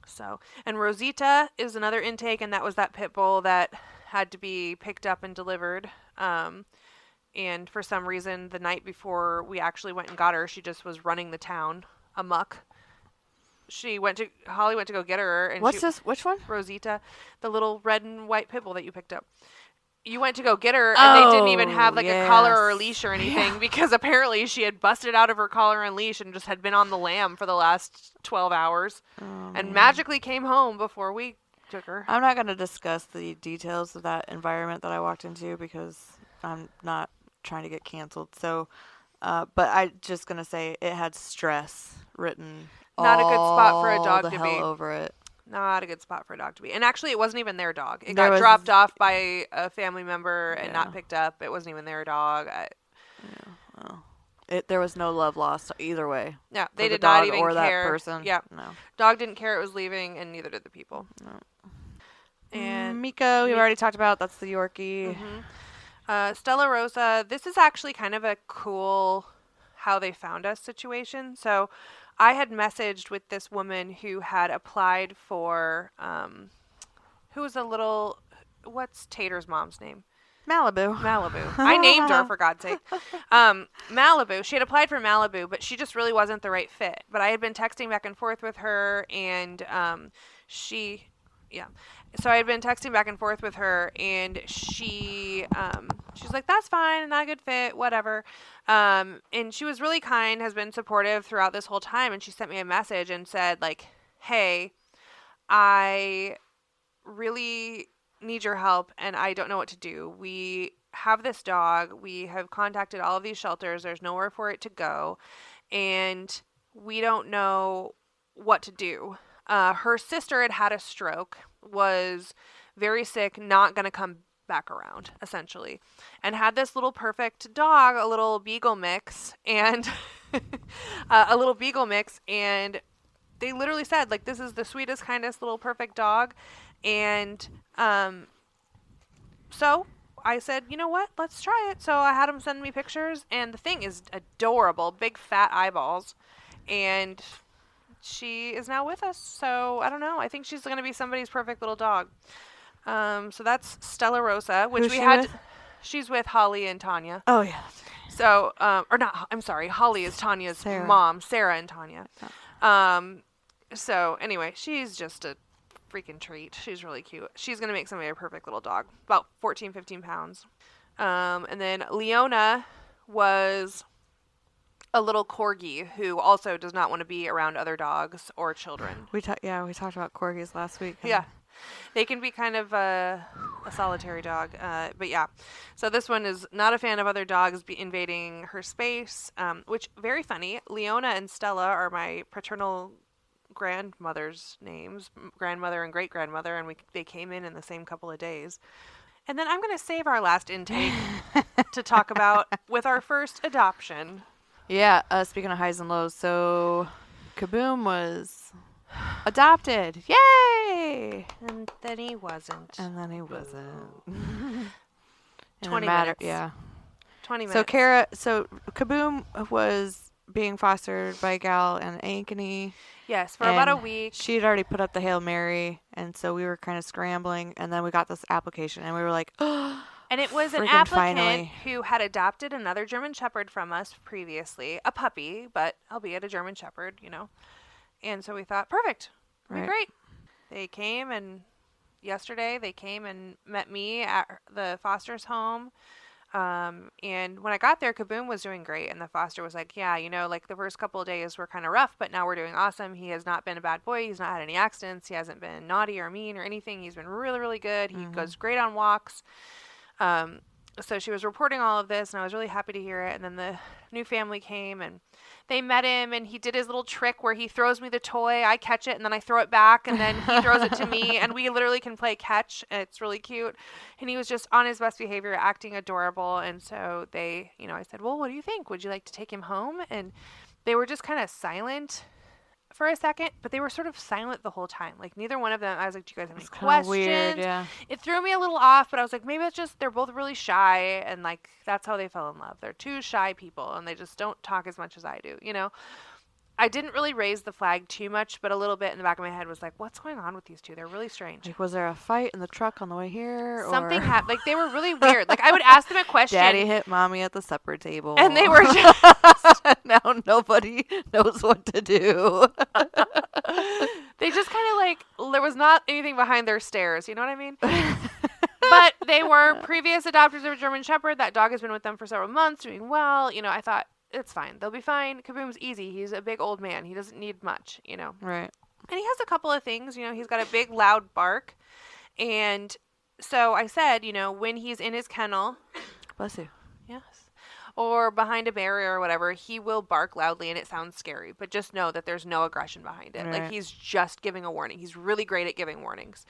So, and Rosita is another intake, and that was that pit bull that had to be picked up and delivered. And for some reason, the night before we actually went and got her, she just was running the town amok. Holly went to go get her. And What's this? Which one? Rosita, the little red and white pit bull that you picked up. You went to go get her, and they didn't even have like a collar or a leash or anything because apparently she had busted out of her collar and leash and just had been on the lam for the last 12 hours and magically came home before we took her. I'm not going to discuss the details of that environment that I walked into because I'm not trying to get canceled. So, but I'm just going to say it had stress written Not a good spot for a dog the to hell be. over it. Not a good spot for a dog to be. And actually, it wasn't even their dog. It There got was- dropped off by a family member and Yeah. not picked up. It wasn't even their dog. There was no love lost either way. Yeah, for they the did not dog even or care. that person. Yeah, No. dog didn't care it was leaving, and neither did the people. No. And Miko, we've already talked about. That's the Yorkie. Stella Rosa, this is actually kind of a cool how they found us situation. So I had messaged with this woman who had applied for, who was what's Tater's mom's name? Malibu. Malibu. I named her, for God's sake. Malibu. She had applied for Malibu, but she just really wasn't the right fit. But I had been texting back and forth with her, and so I had been texting back and forth with her, and she's like, that's fine, not a good fit, whatever. And she was really kind, has been supportive throughout this whole time, and she sent me a message and said, like, hey, I really need your help, and I don't know what to do. We have this dog. We have contacted all of these shelters. There's nowhere for it to go, and we don't know what to do. Her sister had a stroke, was very sick, not going to come back around, essentially, and had this little perfect dog, a little beagle mix, and and they literally said, like, this is the sweetest, kindest little perfect dog. And so I said, you know what, let's try it. So I had them send me pictures, and the thing is adorable, big fat eyeballs, and she is now with us. So I don't know, I think she's going to be somebody's perfect little dog. So that's Stella Rosa, which Who's we she had. with? She's with Holly and Tanya. Oh, yeah. So, or not, I'm sorry, Holly is Tanya's Sarah. mom, Sarah and Tanya. So anyway, she's just a freaking treat. She's really cute. She's going to make somebody a perfect little dog, about 14, 15 pounds. And then Leona was a little corgi who also does not want to be around other dogs or children. We talked about corgis last week. Yeah. They can be kind of a solitary dog. But yeah. So this one is not a fan of other dogs invading her space, which, very funny, Leona and Stella are my paternal grandmother's names, grandmother and great-grandmother, and they came in the same couple of days. And then I'm going to save our last intake to talk about with our first adoption. Yeah, speaking of highs and lows, so Kaboom was adopted. Yay! And then he wasn't. And then he wasn't. 20 minutes. Yeah. 20 minutes. So Kaboom was being fostered by Gal and Ankeny. Yes, for about a and week. She had already put up the Hail Mary, and so we were kind of scrambling, and then we got this application, and we were like, oh. And it was an Friggin' applicant finally. who had adopted another German Shepherd from us previously, a puppy, but albeit a German Shepherd, you know. And so we thought, perfect, it'll be great. They came, and yesterday they came and met me at the foster's home. And when I got there, Kaboom was doing great. And the foster was like, yeah, like the first couple of days were kind of rough, but now we're doing awesome. He has not been a bad boy. He's not had any accidents. He hasn't been naughty or mean or anything. He's been really, really good. He goes great on walks. So she was reporting all of this, and I was really happy to hear it. And then the new family came, and they met him, and he did his little trick where he throws me the toy, I catch it, and then I throw it back, and then he throws it to me, and we literally can play catch, and it's really cute. And he was just on his best behavior, acting adorable. And so they, I said, well, what do you think? Would you like to take him home? And they were just kind of silent for a second, but they were sort of silent the whole time. Like, neither one of them, I was like, do you guys have any questions? Weird, yeah. It threw me a little off, but I was like, maybe it's just they're both really shy, and like that's how they fell in love. They're two shy people, and they just don't talk as much as I do, I didn't really raise the flag too much, but a little bit in the back of my head was like, what's going on with these two? They're really strange. Like, was there a fight in the truck on the way here? Something happened. Like, they were really weird. Like, I would ask them a question. Daddy hit mommy at the supper table. And they were just... now nobody knows what to do. They just kind of like, there was not anything behind their stares. You know what I mean? But they were previous adopters of a German Shepherd. That dog has been with them for several months, doing well. I thought, it's fine. They'll be fine. Kaboom's easy. He's a big old man. He doesn't need much, Right. And he has a couple of things. He's got a big, loud bark. And so I said, when he's in his kennel. Bless you. Yes. Or behind a barrier or whatever, he will bark loudly and it sounds scary. But just know that there's no aggression behind it. Right. Like, he's just giving a warning. He's really great at giving warnings.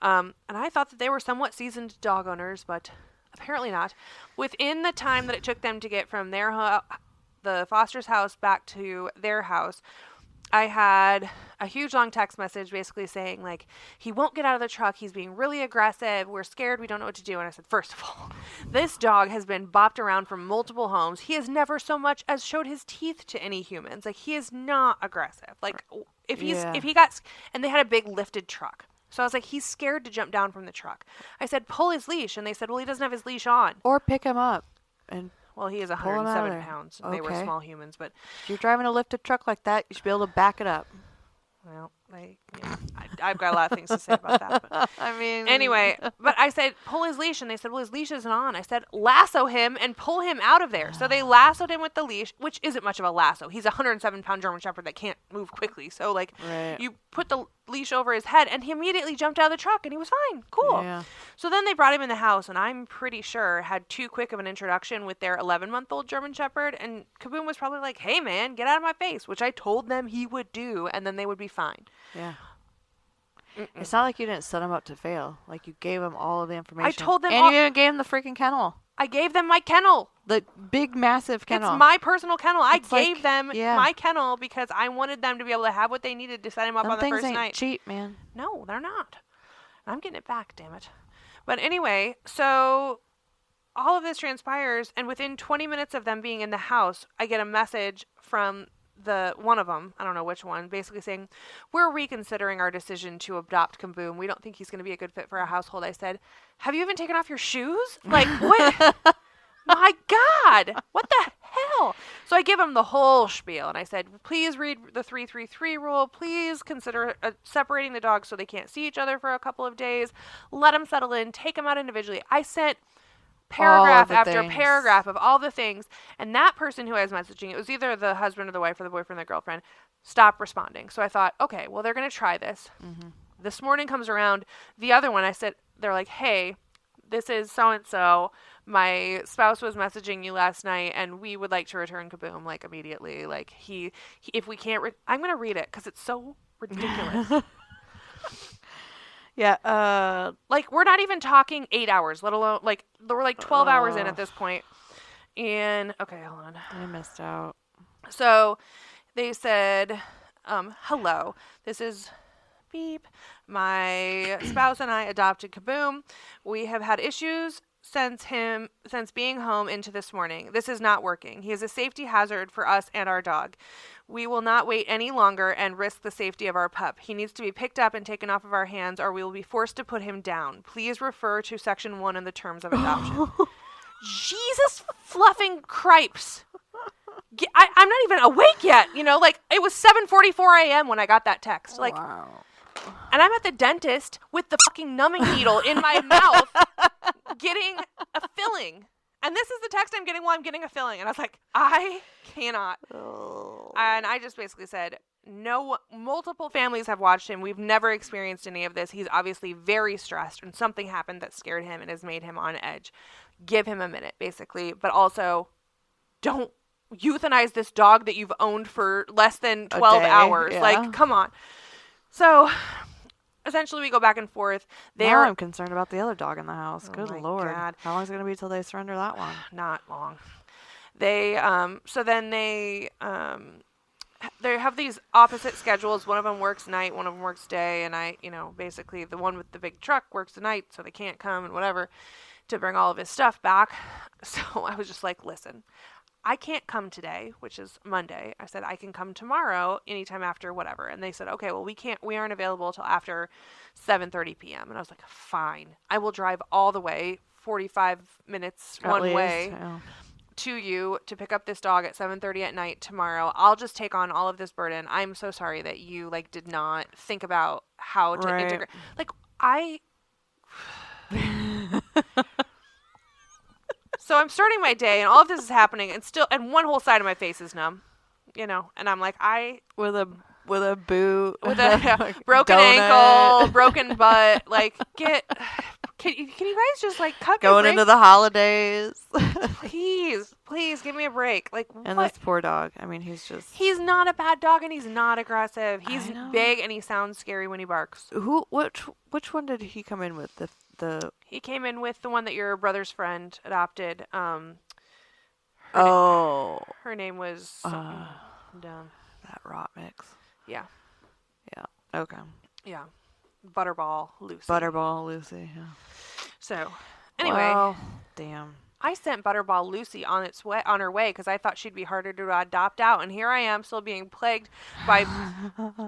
And I thought that they were somewhat seasoned dog owners, but apparently not. Within the time that it took them to get from the foster's house back to their house, I had a huge long text message basically saying, like, he won't get out of the truck. He's being really aggressive. We're scared. We don't know what to do. And I said, first of all, this dog has been bopped around from multiple homes. He has never so much as showed his teeth to any humans. Like, he is not aggressive. Like, if he got, and they had a big lifted truck. So I was like, he's scared to jump down from the truck. I said, pull his leash. And they said, well, he doesn't have his leash on. Or pick him up and Well, he is pull him out of 107 there. pounds. And They were Okay. small humans, but If you're driving a lifted truck like that, you should be able to back it up. well, I've got a lot of things to say about that. But I mean, anyway, but I said, pull his leash. And they said, well, his leash isn't on. I said, lasso him and pull him out of there. So they lassoed him with the leash, which isn't much of a lasso. He's a 107-pound German Shepherd that can't move quickly. So, like, Right. you put the leash over his head, and he immediately jumped out of the truck, and he was fine. Cool. Yeah. So then they brought him in the house, and I'm pretty sure had too quick of an introduction with their 11-month-old German Shepherd, and Kaboom was probably like, hey, man, get out of my face, which I told them he would do, and then they would be fine. Yeah. It's not like you didn't set him up to fail. Like, you gave him all of the information. told them and all- you even gave him the freaking kennel. I gave them my kennel. The big, massive kennel. It's my personal kennel. I It's like- gave them yeah. my kennel because I wanted them to be able to have what they needed to set him up Them on the things first ain't night. cheap, man. No, they're not. I'm getting it back, damn it. But anyway, so all of this transpires, and within 20 minutes of them being in the house, I get a message from one of them, I don't know which one, basically saying, we're reconsidering our decision to adopt Kaboom. We don't think he's going to be a good fit for our household. I said, have you even taken off your shoes? Like, what? My God, what the hell? So I give him the whole spiel, and I said, please read the 3-3-3 rule. Please consider separating the dogs so they can't see each other for a couple of days. Let them settle in. Take them out individually. I sent paragraph the after things. paragraph of all the things, and that person who I was messaging, it was either the husband or the wife or the boyfriend or the girlfriend, stopped responding. So I thought, okay, well, they're going to try this. Mm-hmm. This morning comes around. The other one, I said, they're like, hey, this is so-and-so. My spouse was messaging you last night, and we would like to return Kaboom, like, immediately. Like, he if we can't, I'm going to read it because it's so ridiculous. Yeah. Like, we're not even talking 8 hours, let alone, like, we're like 12 hours in at this point. And, okay, hold on. I missed out. So they said, hello, this is beep. My spouse and I adopted Kaboom. We have had issues since being home into this morning. This is not working. He is a safety hazard for us and our dog. We will not wait any longer and risk the safety of our pup. He needs to be picked up and taken off of our hands, or we will be forced to put him down. Please refer to Section 1 in the terms of adoption. Jesus fluffing cripes. I'm not even awake yet. Like, it was 7:44 a.m. when I got that text. Like, Wow. and I'm at the dentist with the fucking numbing needle in my mouth getting a filling. And this is the text I'm getting while I'm getting a filling. And I was like, I cannot. Oh. And I just basically said, no, multiple families have watched him. We've never experienced any of this. He's obviously very stressed and something happened that scared him and has made him on edge. Give him a minute, basically. But also, don't euthanize this dog that you've owned for less than 12 hours. Yeah. Like, come on. So essentially we go back and forth. Now I'm concerned about the other dog in the house. Oh Good my Lord. God. How long is it going to be till they surrender that one? Not long. They they have these opposite schedules. One of them works night, one of them works day, and I, basically the one with the big truck works the night, so they can't come and whatever to bring all of his stuff back. So I was just like, listen, I can't come today, which is Monday. I said I can come tomorrow anytime after whatever. And they said, okay, well, we aren't available till after 7:30 p.m. And I was like, fine. I will drive all the way 45 minutes At one least, way yeah. to you to pick up this dog at 7:30 at night tomorrow. I'll just take on all of this burden. I'm so sorry that you did not think about how to Right. integrate. I So I'm starting my day and all of this is happening and one whole side of my face is numb. And I'm like, With a boot. with a broken donut. ankle, broken butt, can you guys just cut Going me a into break? the holidays. Please give me a break. And what? this poor dog. I mean, he's He's not a bad dog and he's not aggressive. He's know. big and he sounds scary when he barks. which one did he come in with? The He came in with the one that your brother's friend adopted. oh, Her name was something dumb. that rot mix. Yeah. Yeah. Okay. Yeah. Butterball Lucy. Butterball Lucy. Yeah. So, anyway, Well, damn. I sent Butterball Lucy on her way because I thought she'd be harder to adopt out, and here I am still being plagued by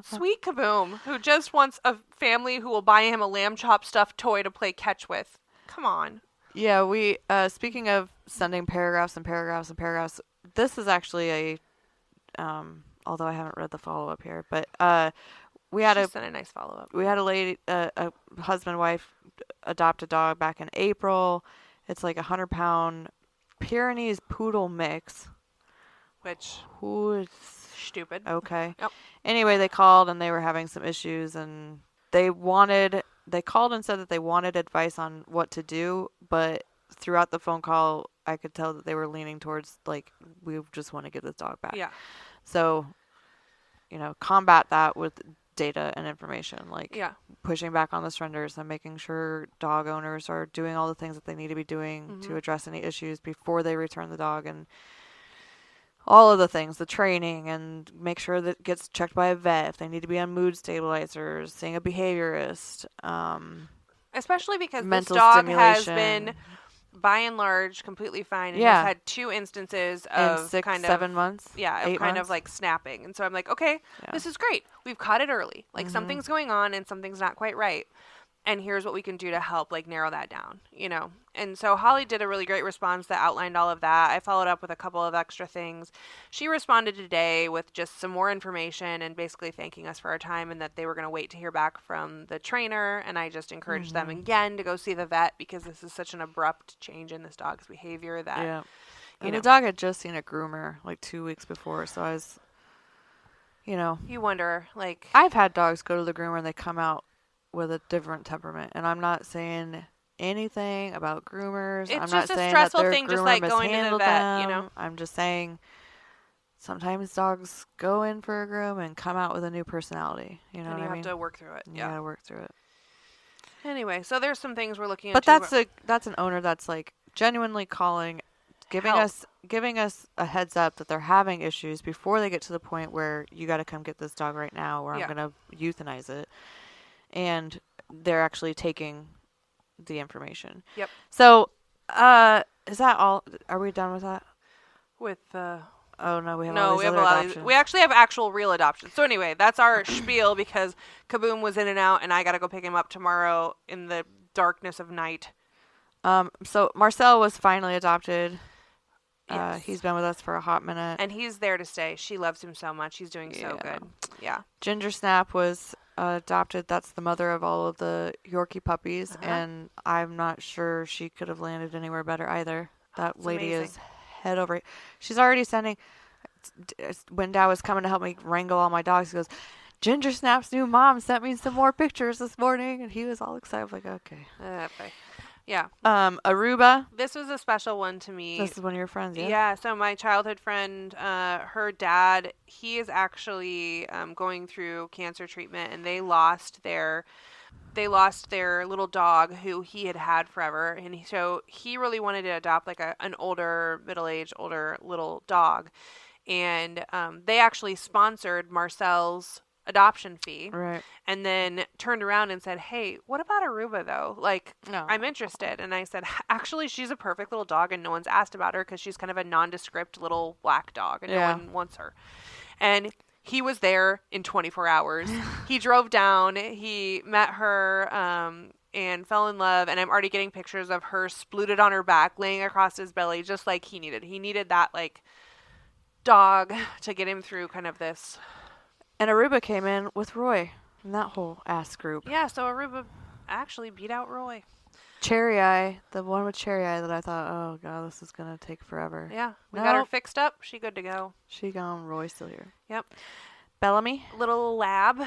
sweet Kaboom, who just wants a family who will buy him a lamb chop stuffed toy to play catch with. Come on. Yeah, we speaking of sending paragraphs and paragraphs and paragraphs, this is actually a although I haven't read the follow up here, but we had She sent a nice follow up. we had a lady, a husband and wife adopt a dog back in April. It's like 100-pound Pyrenees poodle mix. Which Who is stupid. okay? Yep. Anyway, they called and they were having some issues, and they called and said that they wanted advice on what to do, but throughout the phone call, I could tell that they were leaning towards we just want to get this dog back. Yeah. So, combat that with data and information, Yeah. pushing back on the surrenders and making sure dog owners are doing all the things that they need to be doing to address any issues before they return the dog, and all of the things, the training, and make sure that it gets checked by a vet if they need to be on mood stabilizers, seeing a behaviorist. Especially because this Mental dog has stimulation. been, by and large, completely fine and Yeah. has had 2 instances In of 6, kind 7 of months. yeah, of 8 kind months. of snapping. And so I'm like, okay, Yeah. this is great. We've caught it early. Something's going on and something's not quite right. And here's what we can do to help narrow that down, And so Holly did a really great response that outlined all of that. I followed up with a couple of extra things. She responded today with just some more information and basically thanking us for our time and that they were going to wait to hear back from the trainer. And I just encouraged them again to go see the vet because this is such an abrupt change in this dog's behavior that, Yeah. And know. the dog had just seen a groomer 2 weeks before, so I was, you wonder, I've had dogs go to the groomer and they come out with a different temperament, and I'm not saying anything about groomers. It's I'm just not a saying stressful that their thing, just groomer like going to the mishandled vet, them. I'm just saying sometimes dogs go in for a groom and come out with a new personality. You know and what you I have mean? to work through it. You Yeah. gotta work through it. Anyway, so there's some things we're looking But into. that's an owner that's genuinely calling, giving Help. us a heads up that they're having issues before they get to the point where you got to come get this dog right now, or Yeah. I'm gonna euthanize it, and they're actually taking the information. Yep. So, is that all? Are we done with that? With Oh no, we have all no, these we have other a lot of adoptions. these. We actually have actual real adoptions. So anyway, that's our spiel because Kaboom was in and out, and I got to go pick him up tomorrow in the darkness of night. So Marcel was finally adopted. Yes. He's been with us for a hot minute. And he's there to stay. She loves him so much. He's doing so Yeah. good. Yeah. Ginger Snap was adopted. That's the mother of all of the Yorkie puppies, and I'm not sure she could have landed anywhere better either. That lady amazing. is head over. She's already sending. When Dad was coming to help me wrangle all my dogs, he goes, Ginger Snap's new mom sent me some more pictures this morning, and he was all excited. I was like, okay. Okay. Yeah. Aruba. This was a special one to me. This is one of your friends, yeah? Yeah, so my childhood friend, her dad, he is actually going through cancer treatment, and they lost their little dog who he had forever, and so he really wanted to adopt like an older, middle-aged, older little dog, and they actually sponsored Marcel's adoption fee, Right. and then turned around and said, hey, what about Aruba though? Like, No. I'm interested. And I said, actually, she's a perfect little dog, and no one's asked about her because she's kind of a nondescript little black dog, and Yeah. no one wants her. And he was there in 24 hours. He drove down, he met her, and fell in love, and I'm already getting pictures of her splooted on her back, laying across his belly, just like he needed. He needed that, like, dog to get him through kind of this. And Aruba came in with Roy and that whole ass group. Yeah, so Aruba actually beat out Roy. Cherry Eye, the one with Cherry Eye that I thought, oh god, this is gonna take forever. Yeah, we got her Nope. fixed up. She good to go. She gone. Roy's still here. Yep. Bellamy. Little lab.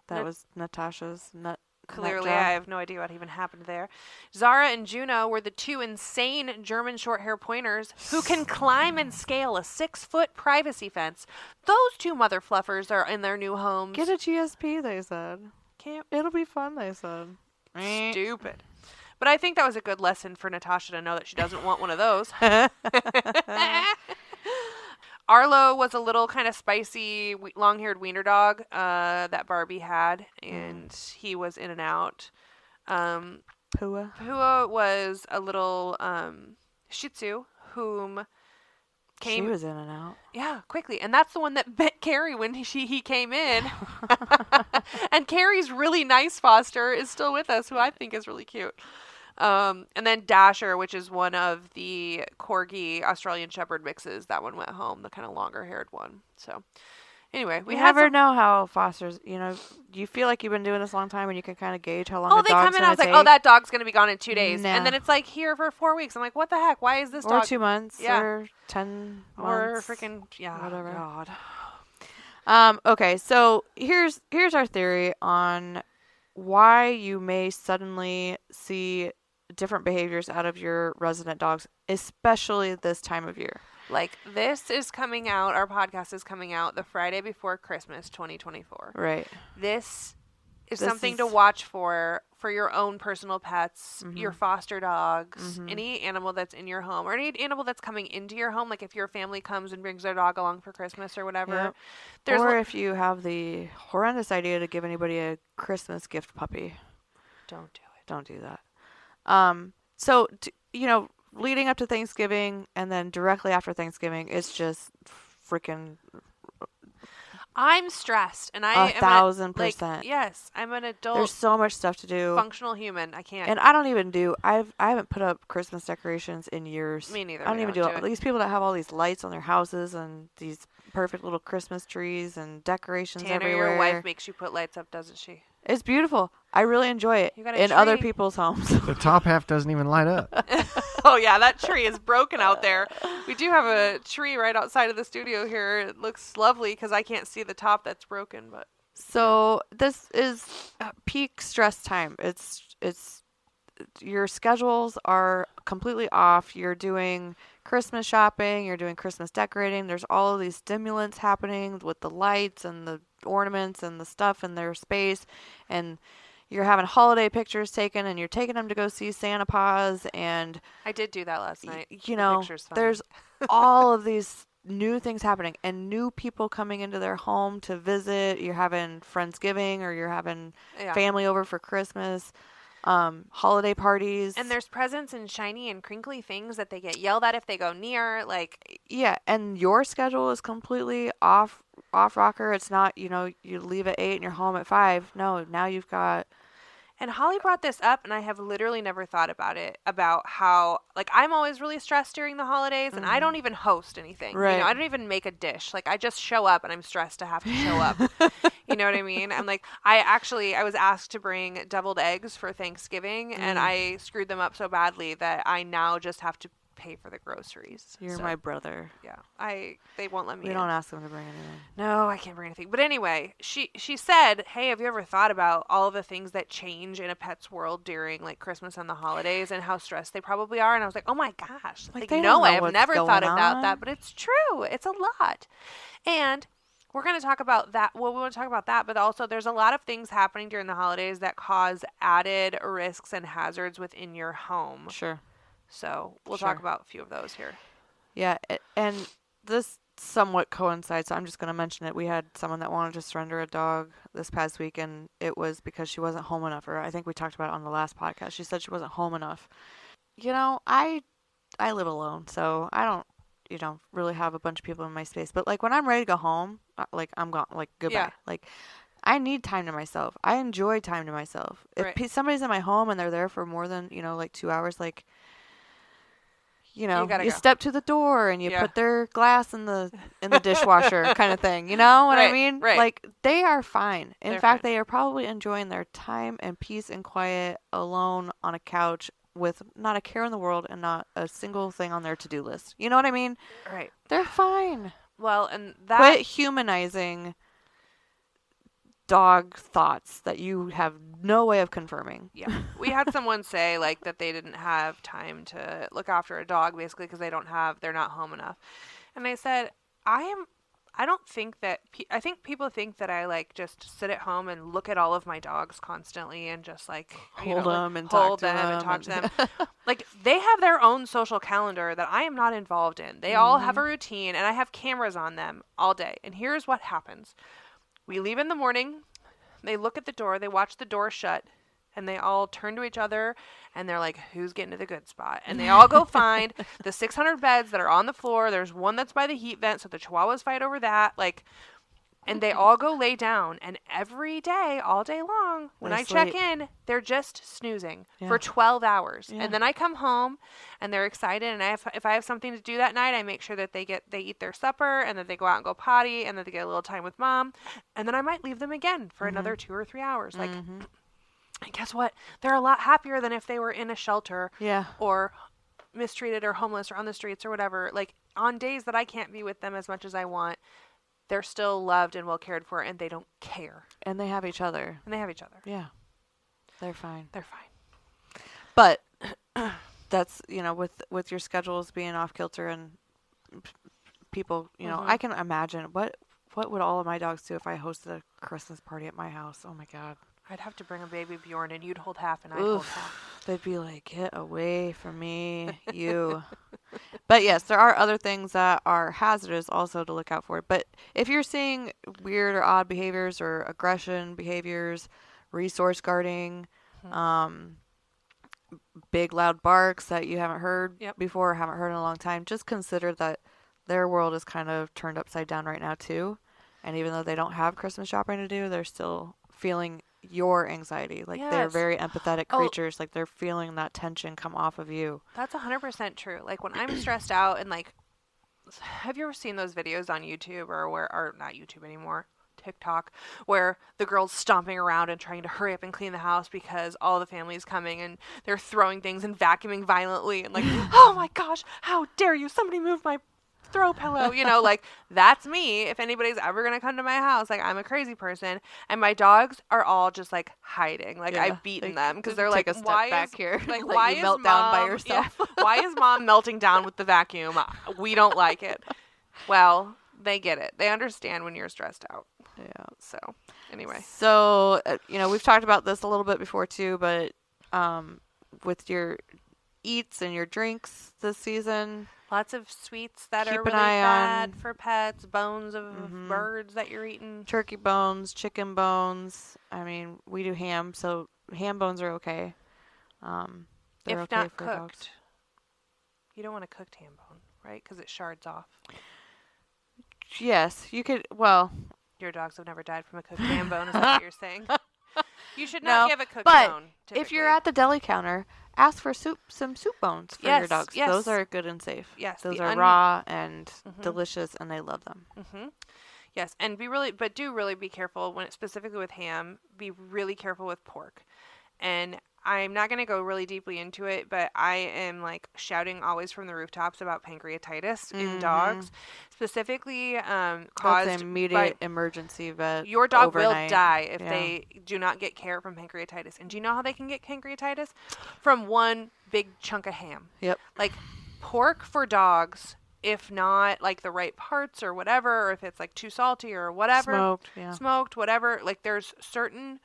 That Nat- was Natasha's nut. Clearly, nut job. I have no idea what even happened there. Zara and Juno were the two insane German short-hair pointers who can climb and scale a 6-foot privacy fence. Those two mother fluffers are in their new homes. Get a GSP, they said. Can't. It'll be fun, they said. Stupid. But I think that was a good lesson for Natasha to know that she doesn't want one of those. Arlo was a little kind of spicy, long-haired wiener dog that Barbie had, and he was in and out. Pua. Pua was a little Shih Tzu whom came. She was in and out. Yeah, quickly, and that's the one that bit Carrie when he came in. And Carrie's really nice foster is still with us, who I think is really cute. And then Dasher, which is one of the Corgi Australian Shepherd mixes. That one went home, the kind of longer-haired one. So, anyway, We never know how fosters, do you feel like you've been doing this a long time and you can kind of gauge how long Oh, a they dog's come in, gonna I was like, take? oh, that dog's going to be gone in 2 days. No. And then it's like here for 4 weeks. I'm like, what the heck? Why is this Or dog? 2 months, Yeah. or 10 Or months. freaking, yeah, whatever. God. Okay, so here's our theory on why you may suddenly see different behaviors out of your resident dogs, especially this time of year. Like, this is coming out, our podcast is coming out the Friday before Christmas 2024. Right. This is This something is- to watch for your own personal pets, Mhm. your foster dogs, Mhm. any animal that's in your home, or any animal that's coming into your home. Like if your family comes and brings their dog along for Christmas or whatever. Yep. Or if you have the horrendous idea to give anybody a Christmas gift puppy, don't do it. don't do that. So, leading up to Thanksgiving and then directly after Thanksgiving, it's just freaking I'm stressed, and I am 1,000%. Yes, I'm an adult, There's so much stuff to do. functional human. I can't. And I don't even do. I haven't put up Christmas decorations in years. Me neither. I don't We even don't do do it. it. These people that have all these lights on their houses and these perfect little Christmas trees and decorations Tanner, everywhere. your wife makes you put lights up, doesn't she? It's beautiful. I really enjoy it You got a in other tree? people's homes. The top half doesn't even light up. Oh yeah, that tree is broken out there. We do have a tree right outside of the studio here. It looks lovely because I can't see the top that's broken, but So this is peak stress time. It's your schedules are completely off. You're doing Christmas shopping, you're doing Christmas decorating. There's all of these stimulants happening with the lights and the ornaments and the stuff in their space, and you're having holiday pictures taken, and you're taking them to go see Santa Paws, and I did do that last night. you The know, picture's fine. there's all of these new things happening and new people coming into their home to visit. You're having Friendsgiving, or you're having Yeah. family over for Christmas, holiday parties. And there's presents and shiny and crinkly things that they get yelled at if they go near. Like, yeah, and your schedule is completely off rocker. It's not, you leave at 8 and you're home at 5. No, now you've got. and Holly brought this up, and I have literally never thought about it, about how, like, I'm always really stressed during the holidays, and I don't even host anything. Right. I don't even make a dish. Like, I just show up, and I'm stressed to have to show up. You know what I mean? I'm like, I was asked to bring deviled eggs for Thanksgiving, and I screwed them up so badly that I now just have to pay for the groceries. You're So, my brother. yeah. They won't let me We in. don't ask them to bring anything. No, I can't bring anything. But anyway, she said, "Hey, have you ever thought about all of the things that change in a pet's world during like Christmas and the holidays and how stressed they probably are?" And I was like, "Oh my gosh. Like, Like they no, don't I know have what's never thought going about on. that, but it's true. It's a lot." And we're going to talk about that. Well, we want to talk about that, but also there's a lot of things happening during the holidays that cause added risks and hazards within your home. Sure. So we'll Sure. talk about a few of those here. Yeah, and this somewhat coincides. So I'm just going to mention it. We had someone that wanted to surrender a dog this past week, and it was because she wasn't home enough. Or I think we talked about it on the last podcast. She said she wasn't home enough. You know, I live alone, so I don't, really have a bunch of people in my space. But like when I'm ready to go home, like I'm gone, like goodbye. Yeah. Like I need time to myself. I enjoy time to myself. If Right. somebody's in my home and they're there for more than, like 2 hours, like, gotta you go. step to the door and you Yeah. put their glass in the dishwasher kind of thing. You know what I Right, mean? right. Like they are fine. In They're fact, fine. they are probably enjoying their time and peace and quiet alone on a couch with not a care in the world and not a single thing on their to-do list. You know what I mean? Right. They're fine. Well, and that Quit humanizing dog thoughts that you have no way of confirming. Yeah. We had someone say like that they didn't have time to look after a dog basically because they're not home enough. And I said, I don't think that, I think people think that I like just sit at home and look at all of my dogs constantly and just like Hold them and hold talk to them and them talk to them. Like they have their own social calendar that I am not involved in. They all have a routine and I have cameras on them all day. And here's what happens. We leave in the morning, they look at the door, they watch the door shut, and they all turn to each other and they're like, who's getting to the good spot? And they all go find the 600 beds that are on the floor. There's one that's by the heat vent, so the chihuahuas fight over that. Like, and they all go lay down. And every day, all day long, when They I check sleep. in, they're just snoozing Yeah. for 12 hours. Yeah. And then I come home and they're excited. And if I have something to do that night, I make sure that they eat their supper and that they go out and go potty and that they get a little time with mom. And then I might leave them again for another 2 or 3 hours. Like, and guess what? They're a lot happier than if they were in a shelter Yeah. or mistreated or homeless or on the streets or whatever. Like on days that I can't be with them as much as I want, they're still loved and well cared for and they don't care. And they have each other. And they have each other. Yeah. They're fine. They're fine. But that's, with your schedules being off kilter and people, I can imagine what would all of my dogs do if I hosted a Christmas party at my house? Oh my God. I'd have to bring a baby Bjorn and you'd hold half and I'd hold half. Oof. They'd be like, get away from me, you. But yes, there are other things that are hazardous also to look out for. But if you're seeing weird or odd behaviors or aggression behaviors, resource guarding, big loud barks that you haven't heard before or haven't heard in a long time, just consider that their world is kind of turned upside down right now too. And even though they don't have Christmas shopping to do, they're still feeling your anxiety. Like they're Yes. very empathetic creatures. Like they're feeling that tension come off of you. That's 100% true. Like when I'm stressed out and like, have you ever seen those videos on YouTube or not YouTube anymore, TikTok, where the girl's stomping around and trying to hurry up and clean the house because all the family's coming and they're throwing things and vacuuming violently and like, oh my gosh, how dare you? Somebody move my throw pillow, like that's me. If anybody's ever gonna come to my house, like I'm a crazy person, and my dogs are all just like hiding. Like I've beaten them because they're like, take a step why back is here. like Let why you is melt mom down by yourself. why is mom melting down with the vacuum? We don't like it. Well, they get it. They understand when you're stressed out. Yeah. So anyway, So we've talked about this a little bit before too, but with your eats and your drinks this season. lots of sweets that Keep are an really eye bad on- for pets, bones of birds that you're eating. Turkey bones, chicken bones. I mean, we do ham, so ham bones are okay. They're If okay not for cooked. dogs. You don't want a cooked ham bone, right? Because it shards off. Yes, you could. Well, Your dogs have never died from a cooked ham bone, is that what you're saying? You should not No, give a cooked but bone. if you're typically. at the deli counter, ask for some soup bones for your Yes, dogs. yes. Those are good and safe. Yes, those the are raw and Mhm. delicious, and they love them. Yes, and do really be careful when specifically with ham. Be really careful with pork. And I'm not going to go really deeply into it, but I am like shouting always from the rooftops about pancreatitis in dogs, specifically That's caused an by immediate emergency vet. your dog overnight. will die if Yeah. they do not get care from pancreatitis. And do you know how they can get pancreatitis? From one big chunk of ham. Yep. Like pork for dogs, if not like the right parts or whatever, or if it's like too salty or whatever. Smoked. Yeah. Smoked, whatever. Like there's certain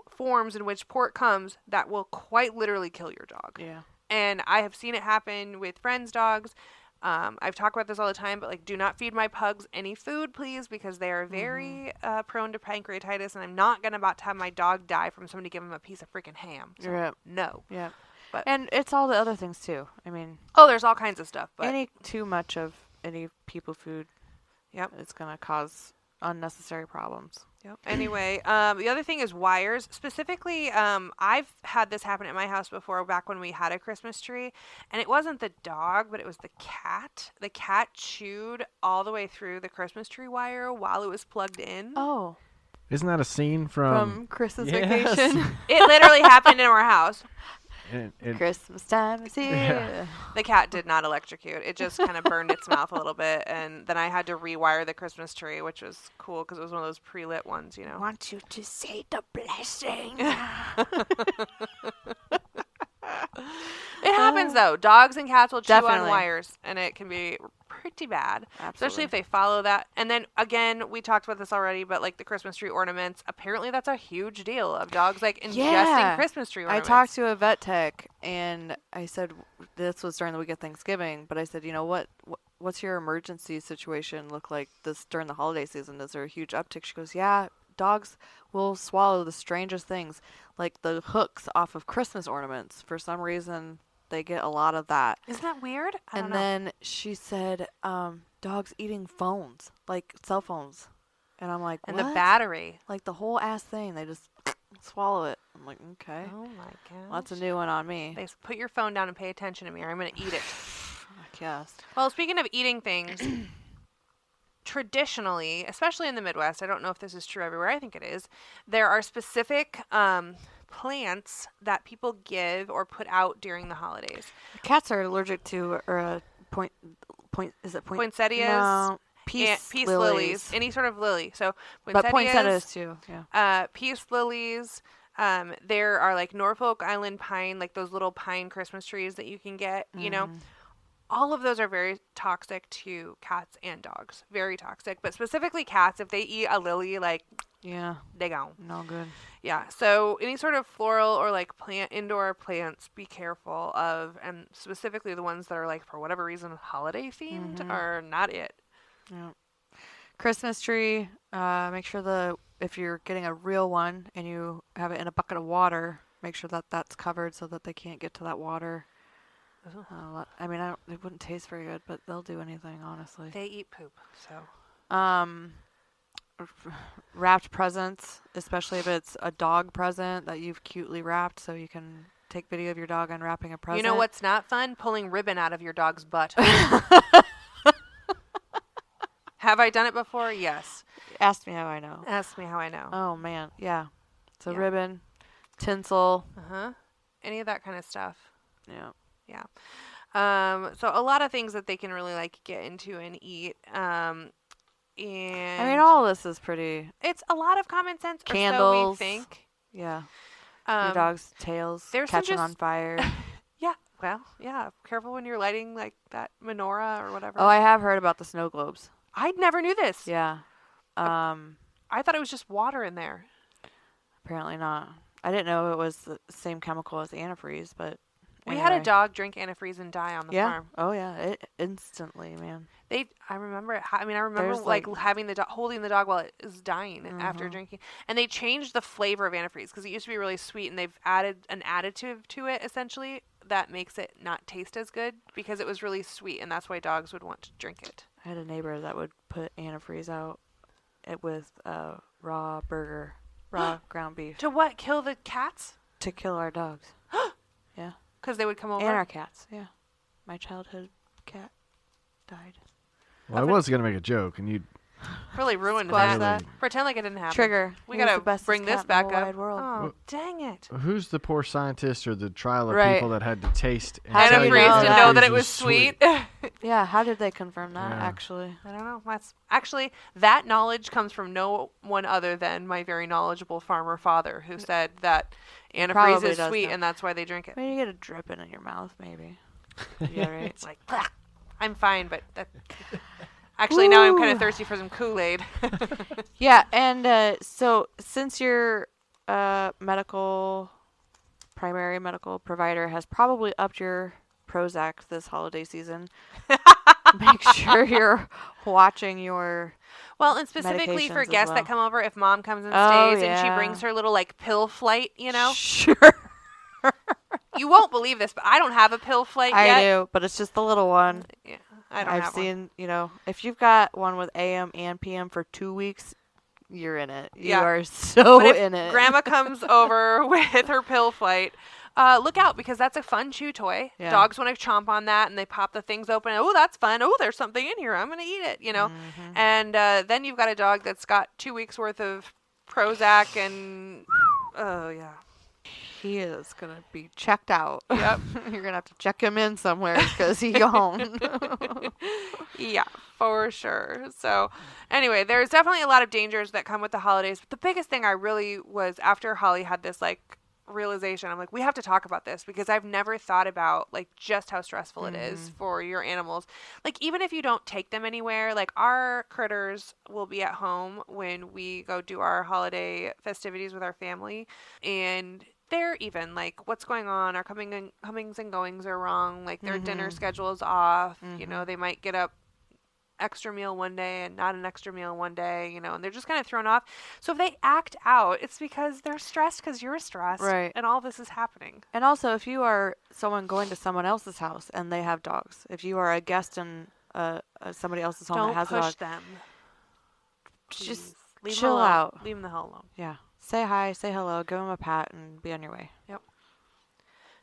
forms in which pork comes that will quite literally kill your dog. Yeah. And I have seen it happen with friends' dogs. I've talked about this all the time, but like, do not feed my pugs any food, please, because they are very prone to pancreatitis, and I'm not gonna about to have my dog die from somebody giving him a piece of freaking ham. So, Yep. no. Yeah. But And it's all the other things too. I mean, oh, there's all kinds of stuff. But any too much of any people food, yep. it's gonna cause unnecessary problems. Yep. Anyway, the other thing is wires. Specifically, I've had this happen at my house before, back when we had a Christmas tree, and it wasn't the dog, but it was the cat. The cat chewed all the way through the Christmas tree wire while it was plugged in. Oh, Isn't that a scene from Christmas Yes. Vacation. It literally happened in our house. Christmas time is here. Yeah. The cat did not electrocute. It just kind of burned its mouth a little bit, and then I had to rewire the Christmas tree, which was cool because it was one of those pre-lit ones, you know. Want you to say the blessing. It happens though. Dogs and cats will chew on Definitely. wires, and it can be pretty bad, especially Absolutely. if they follow that. And then again, we talked about this already, but like the Christmas tree ornaments, apparently that's a huge deal of dogs like ingesting Yeah. Christmas tree I ornaments. talked to a vet tech, and I said, this was during the week of Thanksgiving, but I said, you know, what's your emergency situation look like this during the holiday season? Is there a huge uptick? She goes, yeah, dogs will swallow the strangest things, like the hooks off of Christmas ornaments. For some reason, they get a lot of that. Isn't that weird? I don't And know. then she said, dogs eating phones, like cell phones. And I'm like, And what? the battery. Like the whole ass thing, they just swallow it. I'm like, okay. Oh my god. Well, that's a new one on me. They put your phone down and pay attention to me, or I'm gonna eat it. I guess. Well, speaking of eating things, traditionally, especially in the Midwest, I don't know if this is true everywhere, I think it is, there are specific plants that people give or put out during the holidays. Cats are allergic to is it Poinsettias, No, peace lilies, any sort of lily. So But poinsettias too, yeah. peace lilies. There are like Norfolk Island pine, like those little pine Christmas trees that you can get, you know. All of those are very toxic to cats and dogs. Very toxic. But specifically cats, if they eat a lily, like, Yeah, they gone. no good. Yeah. So any sort of floral or like indoor plants, be careful of. And specifically the ones that are like, for whatever reason, holiday themed are not it. Yeah. Christmas tree, make sure if you're getting a real one and you have it in a bucket of water, make sure that that's covered so that they can't get to that water. I mean, it wouldn't taste very good, but they'll do anything, honestly. They eat poop. So Wrapped presents, especially if it's a dog present that you've cutely wrapped, so you can take video of your dog unwrapping a present. you know what's not fun? Pulling ribbon out of your dog's butt. Have I done it before? Yes. Ask me how I know. Ask me how I know. Oh, man. Yeah. So Yeah. ribbon, tinsel. Any of that kind of stuff. Yeah. Yeah. So a lot of things that they can really like get into and eat. And I mean, all this is pretty. it's a lot of common sense. Or so we Candles. think. Yeah. Your dog's tails there's some catching on just- fire. Yeah. Well, yeah. Careful when you're lighting like that menorah or whatever. Oh, I have heard about the snow globes. I never knew this. Yeah. I thought it was just water in there. Apparently not. I didn't know it was the same chemical as antifreeze, but We had a anyway. dog drink antifreeze and die on the Yeah. farm. Oh yeah. It instantly, man. I remember it. I mean, I remember There's, like like- having the dog, holding the dog while it is dying after drinking. And they changed the flavor of antifreeze because it used to be really sweet, and they've added an additive to it essentially that makes it not taste as good because it was really sweet, and that's why dogs would want to drink it. I had a neighbor that would put antifreeze out with raw ground beef To what? Kill the cats? to kill our dogs. Yeah. Because they would come over. And our cats. Yeah. My childhood cat died. Well, I was gonna make a joke, and you Really ruined Squash that. that. Pretend like it didn't happen. Trigger. We He was gotta the bestest bring cat this in the back whole up. wide world. Oh, dang it. Who's the poor scientist or the trial of Right. people that had to taste How do you Antifreeze know to that? know that it was sweet. Yeah, how did they confirm that, Yeah. actually? I don't know. That's actually that knowledge comes from no one other than my very knowledgeable farmer father, who said that antifreeze Probably is does sweet know. and that's why they drink it. Maybe you get a dripping in your mouth, maybe. Yeah, right. It's like, "Bleh, I'm fine, but that. Actually, now I'm kind Ooh. of thirsty for some Kool-Aid. Yeah, and so since your primary medical provider has probably upped your Prozac this holiday season, make sure you're watching your. Well, and specifically Medications for as guests well. that come over, if mom comes and Oh, stays and she yeah. brings her little like pill flight, you know, Sure. you won't believe this, but I don't have a pill flight I yet. do, but it's just the little one. Yeah, I don't I've have one. seen, if you've got one with AM and PM for 2 weeks, you're in it. You Yeah. are so But if in it. grandma comes over with her pill flight, look out because that's a fun chew toy. Yeah. Dogs want to chomp on that and they pop the things open. Oh, that's fun. Oh, there's something in here. I'm going to eat it, you know. Mhm. And then you've got a dog that's got 2 weeks worth of Prozac and, oh, yeah. He is going to be checked out. Yep. You're going to have to check him in somewhere because he's gone. Yeah, for sure. So, anyway, there's definitely a lot of dangers that come with the holidays. But the biggest thing I really was after Holly had this like realization, I'm like, we have to talk about this because I've never thought about like just how stressful it is for your animals. Like, even if you don't take them anywhere, like our critters will be at home when we go do our holiday festivities with our family, and they're even like what's going on, our comings and goings are wrong, like their dinner schedule is off, you know, they might get up extra meal one day and not an extra meal one day, you know, and they're just kind of thrown off. So if they act out, it's because they're stressed because you're stressed, Right. and all this is happening. And also, if you are someone going to someone else's house and they have dogs, if you are a guest in somebody else's home Don't that has a push dog, them. just Leave chill them alone. out. Leave them the hell alone. Yeah. Say hi, say hello, give them a pat, and be on your way. Yep.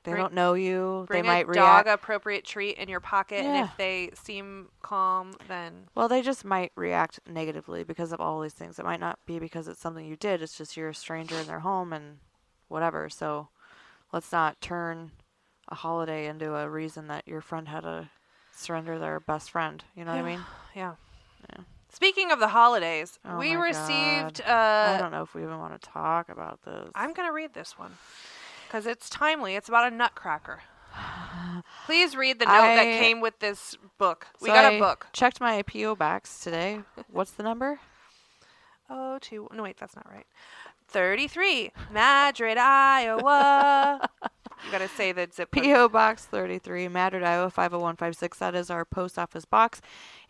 They Bring- don't know you. They Bring might a react. dog appropriate treat in your pocket, and Yeah. if they seem calm, then Well, they just might react negatively because of all these things. It might not be because it's something you did. It's just you're a stranger in their home and whatever. So let's not turn a holiday into a reason that your friend had to surrender their best friend. You know what I mean? yeah. Yeah. Speaking of the holidays, Oh we my received. I don't know if we even want to talk about this. I'm gonna read this one because it's timely. It's about a nutcracker. Please read the note that came with this book. We got a book. Checked my PO box today. What's the number? Oh, two. No, wait, that's not right. 33, Madrid, Iowa. You gotta say the zip code. PO Box 33, Madrid, Iowa 50156. That is our post office box.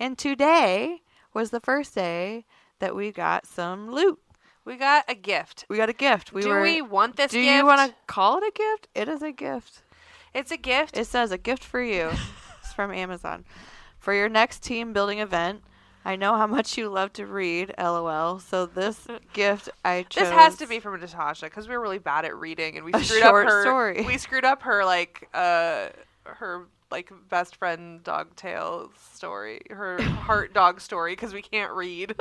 And today was the first day that we got some loot. We got a gift. We got a gift. Do we want this Do gift? you want to call it a gift? It is a gift. It's a gift. It says a gift for you. It's from Amazon. For your next team building event. I know how much you love to read, LOL. So this gift I chose. This has to be from Natasha because we're really bad at reading, and we A screwed up short her story. We screwed up her her best friend dog tail story, her heart dog story, because we can't read.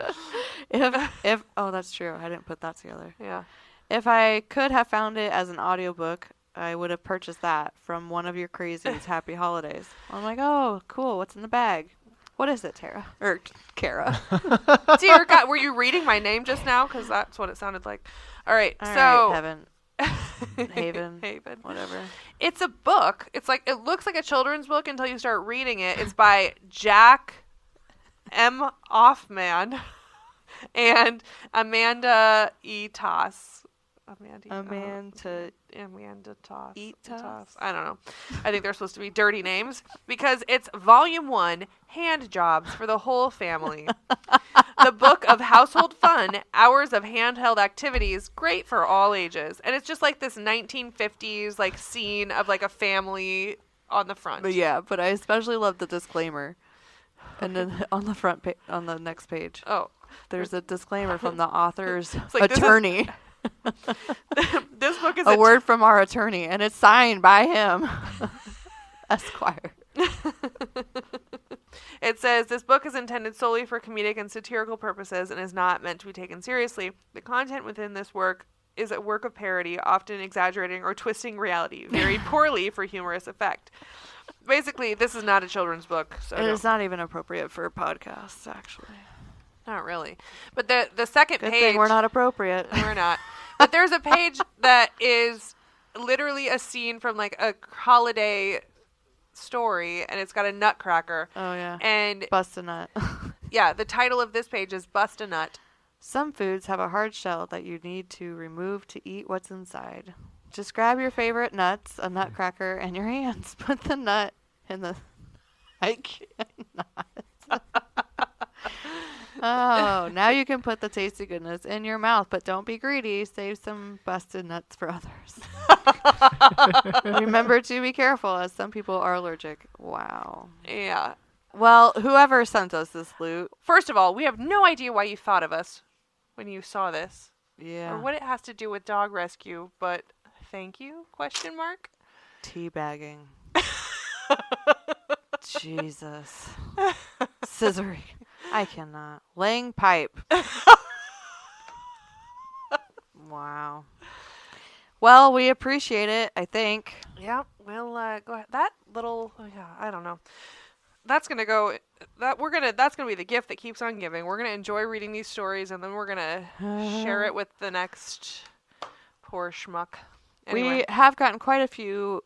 if oh, that's true. I didn't put that together. Yeah. If I could have found it as an audiobook, I would have purchased that from one of your crazies. Happy holidays. I'm like, oh, cool. What's in the bag? What is it, Tara? Or Kara? Dear God, were you reading my name just now? Because that's what it sounded like. All right. All so. right, Heaven. Haven. Haven. Whatever. It's a book. It's like it looks like a children's book until you start reading it. It's by Jack M. Offman and Amanda E. Toss. Amanda Toss. Eat Toss? I don't know. I think they're supposed to be dirty names because it's Volume 1, Hand Jobs for the Whole Family. The book of household fun, hours of handheld activities, great for all ages. And it's just like this 1950s like scene of like a family on the front. But yeah, but I especially love the disclaimer. And then on the front page, on the next page, Oh. there's a disclaimer from the author's like, this is- attorney. This book is A word from our attorney, and it's signed by him. Esquire. It says, this book is intended solely for comedic and satirical purposes and is not meant to be taken seriously. The content within this work is a work of parody, often exaggerating or twisting reality very poorly for humorous effect. Basically, this is not a children's book. So It is not even appropriate for podcasts, actually. not really. But the second Good page... thing we're not appropriate. We're not. But there's a page that is literally a scene from like a holiday story, and it's got a nutcracker. Oh, yeah. And Bust a nut. yeah, the title of this page is Bust a Nut. Some foods have a hard shell that you need to remove to eat what's inside. Just grab your favorite nuts, a nutcracker, and your hands. Put the nut in the... I cannot. Oh, now you can put the tasty goodness in your mouth, but don't be greedy. Save some busted nuts for others. Remember to be careful, as some people are allergic. Wow. Yeah. Well, whoever sent us this loot. First of all, we have no idea why you thought of us when you saw this. Yeah. Or what it has to do with dog rescue, but thank you? Question mark? Teabagging. Jesus. Scissoring. I cannot. Laying pipe. Wow. Well, we appreciate it, I think. Yeah, we'll go ahead. That little, yeah, I don't know. That's gonna go. That's gonna be the gift that keeps on giving. We're gonna enjoy reading these stories, and then we're gonna share it with the next poor schmuck. Anyway. We have gotten quite a few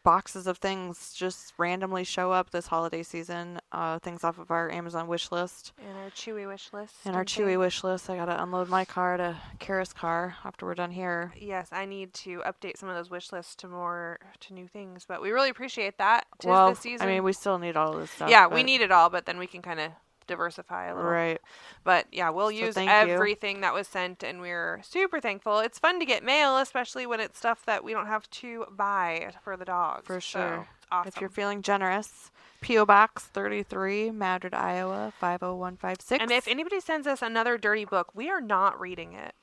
boxes of things just randomly show up this holiday season. Things off of our Amazon wish list. And our Chewy wish list. And our Chewy wish list. I gotta unload my car to Kara's car after we're done here. Yes, I need to update some of those wish lists to new things, but we really appreciate that. 'Tis Well, the season. I mean, we still need all of this stuff. yeah, we but- need it all, but then we can kind of diversify a little. Right. But yeah, we'll use thank you. everything that was sent, and we're super thankful. It's fun to get mail, especially when it's stuff that we don't have to buy for the dogs. For So sure. it's awesome. If you're feeling generous, P.O. Box 33, Madrid, Iowa 50156. And if anybody sends us another dirty book, we are not reading it.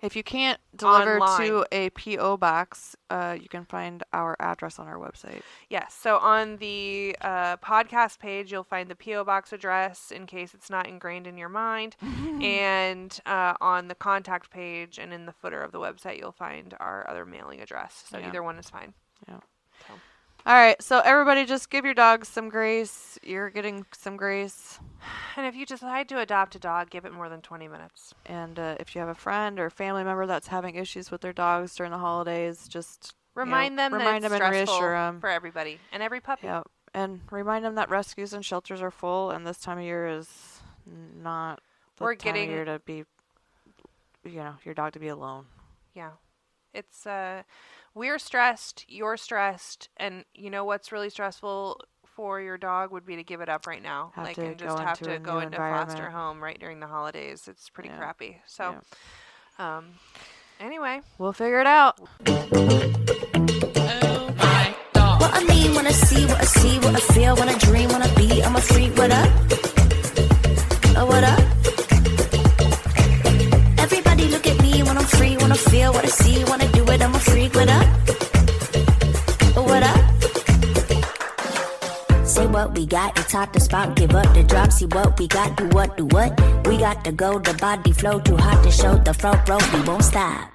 If you can't deliver Online. to a P.O. box, you can find our address on our website. Yes. So on the podcast page, you'll find the P.O. Box address in case it's not ingrained in your mind. And on the contact page and in the footer of the website, you'll find our other mailing address. So Yeah. either one is fine. Yeah. So. All right. So everybody just give your dogs some grace. You're getting some grace. And if you decide to adopt a dog, give it more than 20 minutes. And if you have a friend or family member that's having issues with their dogs during the holidays, just Remind them that remind it's them and stressful reassure them. for everybody and every puppy. Yeah. And remind them that rescues and shelters are full, and this time of year is not the We're time getting- of year to be, your dog to be alone. Yeah. It's we're stressed, you're stressed, and you know what's really stressful for your dog would be to give it up right now. Have like to and just go have into to a go new into foster environment. home right during the holidays. It's pretty Yeah. crappy. So anyway. We'll figure it out. Oh my dog. What I mean when I see, what I see, what I feel, when I dream, when I be, I'm a freak, what up? Oh, what up? Everybody look at me when I'm free, when I feel, what I see, when I do it, I'm a freak, what up? Oh, what up? Say what we got, it's hot to spot, give up the drop, see what we got, do what, do what? We got to go, the body flow, too hot to show, the front row, we won't stop.